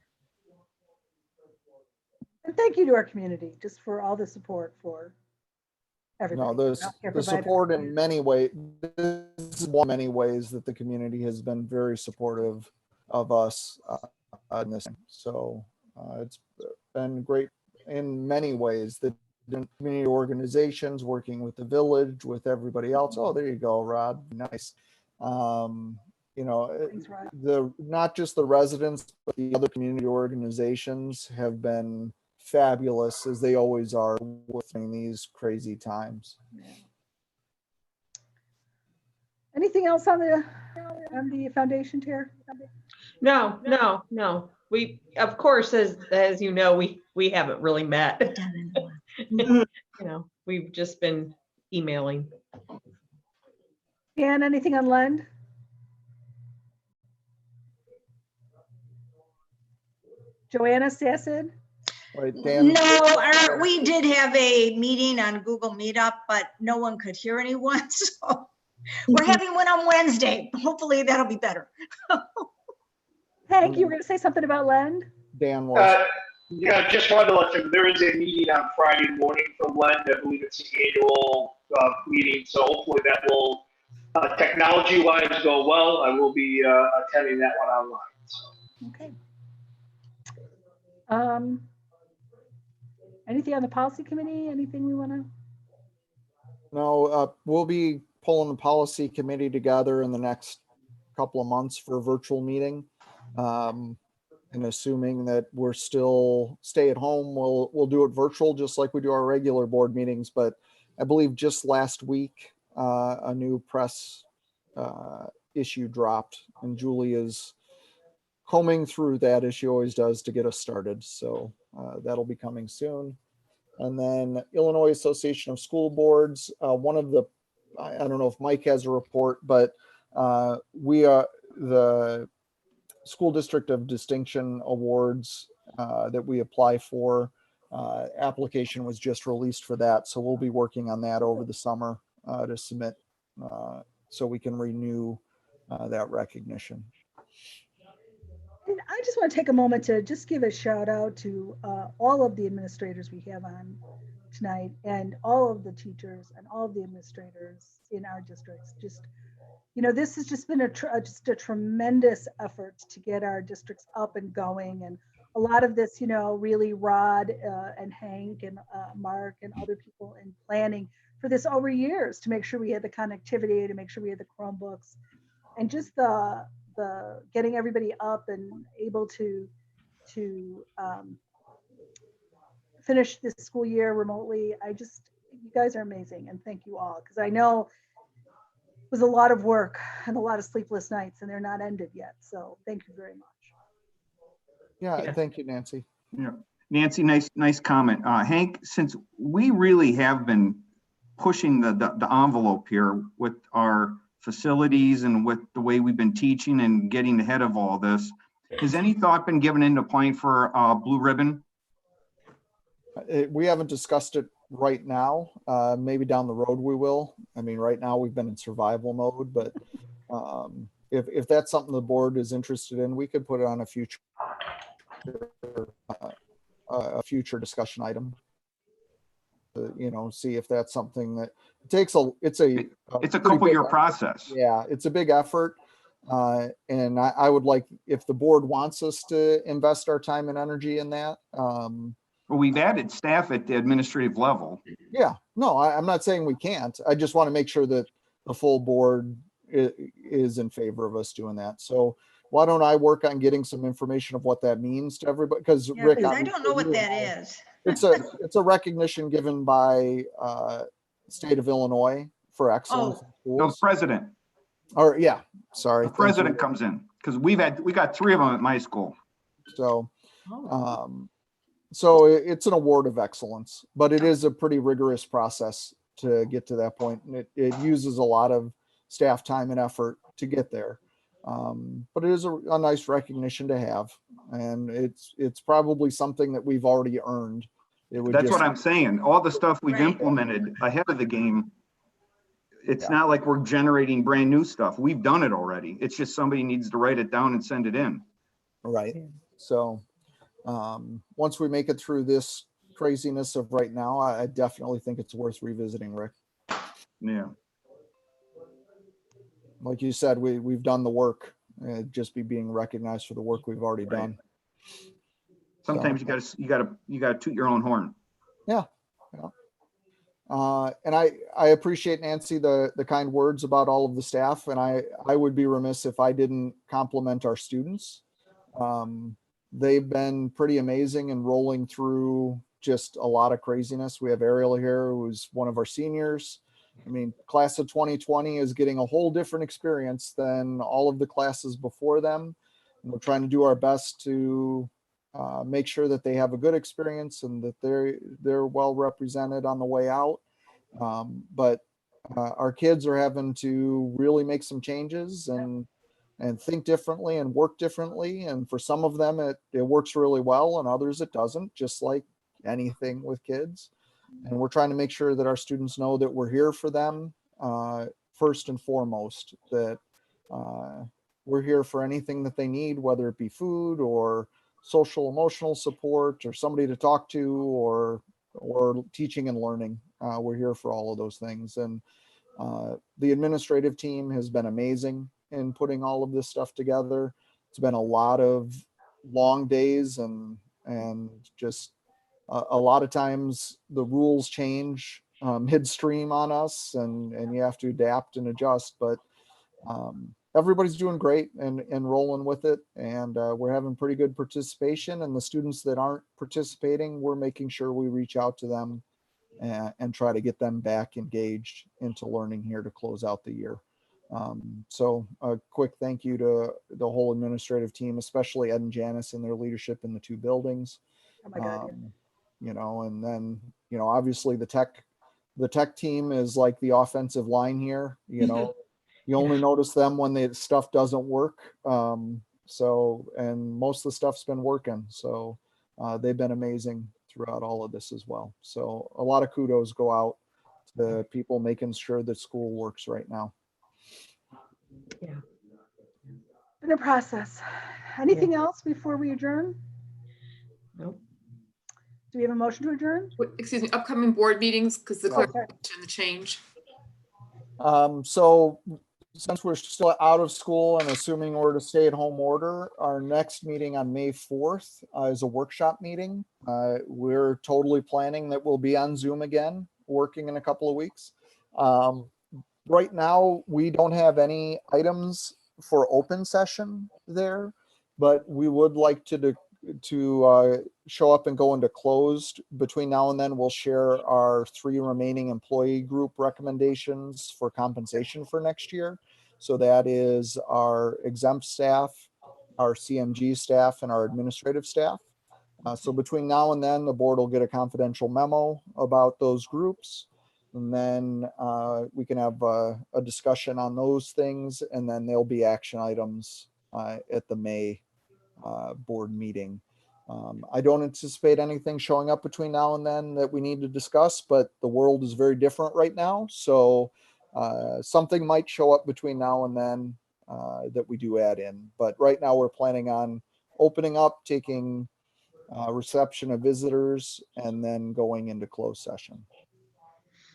And thank you to our community just for all the support for everybody. No, the support in many ways, this is one many ways that the community has been very supportive of us in this. So it's been great in many ways. The community organizations working with the village, with everybody else. Oh, there you go, Rod. Nice. You know, not just the residents, but the other community organizations have been fabulous, as they always are within these crazy times. Anything else on the foundation, Tara? No. We, of course, as you know, we haven't really met. You know, we've just been emailing. And anything on Lend? Joanna Sassid? Right, Dan. No, we did have a meeting on Google Meetup, but no one could hear anyone. So we're having one on Wednesday. Hopefully that'll be better. Hank, you were going to say something about Lend? Dan was. Yeah, just wanted to let you know, there is a meeting on Friday morning for Lend. I believe it's the annual meeting. So hopefully that will, technology-wise, go well. I will be attending that one online. So. Okay. Anything on the policy committee? Anything we want to? No, we'll be pulling the policy committee together in the next couple of months for a virtual meeting. And assuming that we're still stay at home, we'll do it virtual, just like we do our regular board meetings. But I believe just last week, a new press issue dropped, and Julie is combing through that, as she always does, to get us started. So that'll be coming soon. And then Illinois Association of School Boards, one of the, I don't know if Mike has a report, but we are the School District of Distinction Awards that we apply for. Application was just released for that. So we'll be working on that over the summer to submit so we can renew that recognition. And I just want to take a moment to just give a shout out to all of the administrators we have on tonight, and all of the teachers and all of the administrators in our districts. Just, you know, this has just been just a tremendous effort to get our districts up and going. And a lot of this, you know, really Rod and Hank and Mark and other people in planning for this over years to make sure we had the connectivity, to make sure we had the Chromebooks, and just the getting everybody up and able to finish this school year remotely. You guys are amazing, and thank you all, because I know it was a lot of work and a lot of sleepless nights, and they're not ended yet. So thank you very much. Yeah, thank you, Nancy. Yeah, Nancy, nice comment. Hank, since we really have been pushing the envelope here with our facilities and with the way we've been teaching and getting ahead of all this, has any thought been given into applying for Blue Ribbon? We haven't discussed it right now. Maybe down the road we will. I mean, right now we've been in survival mode, but if that's something the board is interested in, we could put it on a future discussion item. You know, see if that's something that takes it's a couple year process. Yeah, it's a big effort. And I would like, if the board wants us to invest our time and energy in that. Well, we've added staff at the administrative level. Yeah, no, I'm not saying we can't. I just want to make sure that the full board is in favor of us doing that. So why don't I work on getting some information of what that means to everybody? Because Yeah, Rick, I don't know what that is. It's a recognition given by state of Illinois for excellence in The schools. president. Or yeah, sorry. The president comes in, because we got 3 of them at my school. So, so it's an award of excellence, but it is a pretty rigorous process to get to that point. And it uses a lot of staff time and effort to get there. But it is a nice recognition to have. And it's probably something that we've already earned. That's what I'm saying. All the stuff we've implemented ahead of the game, it's not like we're generating brand new stuff. We've done it already. It's just somebody needs to write it down and send it in. Right. So once we make it through this craziness of right now, I definitely think it's worth revisiting, Rick. Yeah. Like you said, we've done the work. Just be being recognized for the work we've already done. Sometimes you gotta toot your own horn. Yeah. And I appreciate, Nancy, the kind words about all of the staff, and I would be remiss if I didn't compliment our students. They've been pretty amazing and rolling through just a lot of craziness. We have Ariel here, who's one of our seniors. I mean, class of 2020 is getting a whole different experience than all of the classes before them. And we're trying to do our best to make sure that they have a good experience and that they're well represented on the way out. But our kids are having to really make some changes and think differently and work differently. And for some of them, it works really well, and others it doesn't, just like anything with kids. And we're trying to make sure that our students know that we're here for them first and foremost, that we're here for anything that they need, whether it be food or social emotional support or somebody to talk to or teaching and learning. We're here for all of those things. And the administrative team has been amazing in putting all of this stuff together. It's been a lot of long days and just a lot of times the rules change midstream on us and you have to adapt and adjust, but everybody's doing great and rolling with it. And we're having pretty good participation, and the students that aren't participating, we're making sure we reach out to them and try to get them back engaged into learning here to close out the year. So a quick thank you to the whole administrative team, especially Ed and Janice and their leadership in the 2 buildings. Oh my God. You know, and then, you know, obviously the tech team is like the offensive line here. You know, you only notice them when the stuff doesn't work. So, and most of the stuff's been working. So they've been amazing throughout all of this as well. So a lot of kudos go out to the people making sure that school works right now. Yeah. In a process. Anything else before we adjourn? Nope. Do we have a motion to adjourn? Excuse me, upcoming board meetings, because the Oh, clerk sorry. mentioned the change. So since we're still out of school and assuming we're to stay at home order, our next meeting on May 4th is a workshop meeting. We're totally planning that we'll be on Zoom again, working in a couple of weeks. Right now, we don't have any items for open session there, but we would like to show up and go into closed. Between now and then, we'll share our 3 remaining employee group recommendations for compensation for next year. So that is our exempt staff, our CMG staff, and our administrative staff. So between now and then, the board will get a confidential memo about those groups. And then we can have a discussion on those things, and then there'll be action items at the May board meeting. I don't anticipate anything showing up between now and then that we need to discuss, but the world is very different right now. So something might show up between now and then that we do add in. But right now we're planning on opening up, taking reception of visitors, and then going into closed session.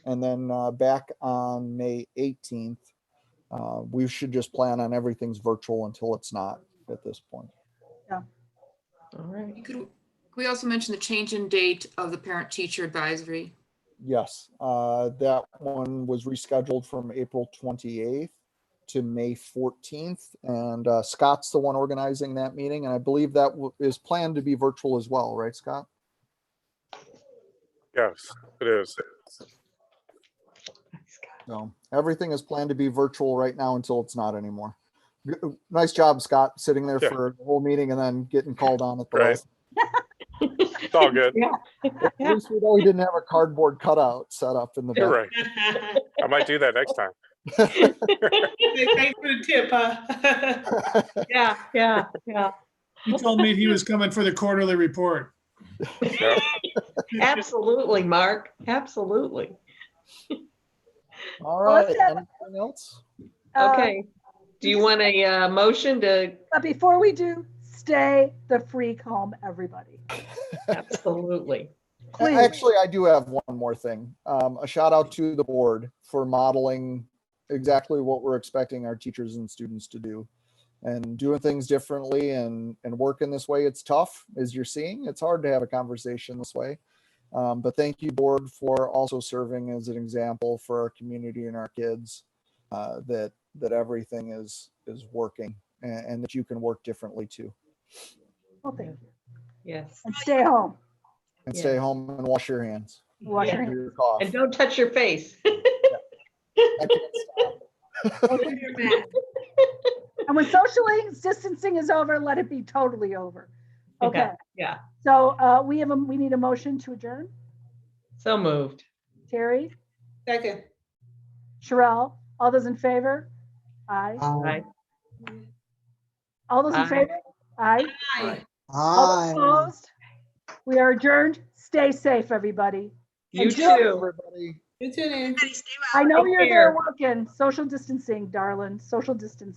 And then back on May 18th, we should just plan on everything's virtual until it's not at this point. Yeah. All right. Could we also mention the change in date of the parent-teacher advisory? Yes, that one was rescheduled from April 28th to May 14th. And Scott's the one organizing that meeting. And I believe that is planned to be virtual as well, right, Scott? Yes, it is. So everything is planned to be virtual right now until it's not anymore. Nice job, Scott, sitting there for the whole meeting and then getting called on at the last. It's all good. At least we know he didn't have a cardboard cutout set up in the back. You're right. I might do that next time. Thanks for the tip, huh? Yeah. He told me he was coming for the quarterly report. Yeah. Absolutely, Mark. Absolutely. All right. Let's have- Anything else? Okay. Do you want a motion to? But before we do, stay the freak home, everybody. Absolutely. Please. Actually, I do have one more thing. A shout out to the board for modeling exactly what we're expecting our teachers and students to do, and doing things differently and working this way. It's tough, as you're seeing. It's hard to have a conversation this way. But thank you, board, for also serving as an example for our community and our kids, that everything is working and that you can work differently too. Well, thank you. Yes. And stay home. And stay home and wash your hands. Wash your After hands. your cough. And don't touch your face. I can't stop. And when socially distancing is over, let it be totally over. Okay. Yeah. So we need a motion to adjourn. So moved. Terry, Second. Sherelle, all those in favor? Aye. Aye. All those in Aye. favor? Aye. Aye. All Aye. opposed? We are adjourned. Stay safe, everybody. You And Jill, too. Everybody. You too, Nan. I know Take you're care. there working. Social distancing, darling. Social distancing.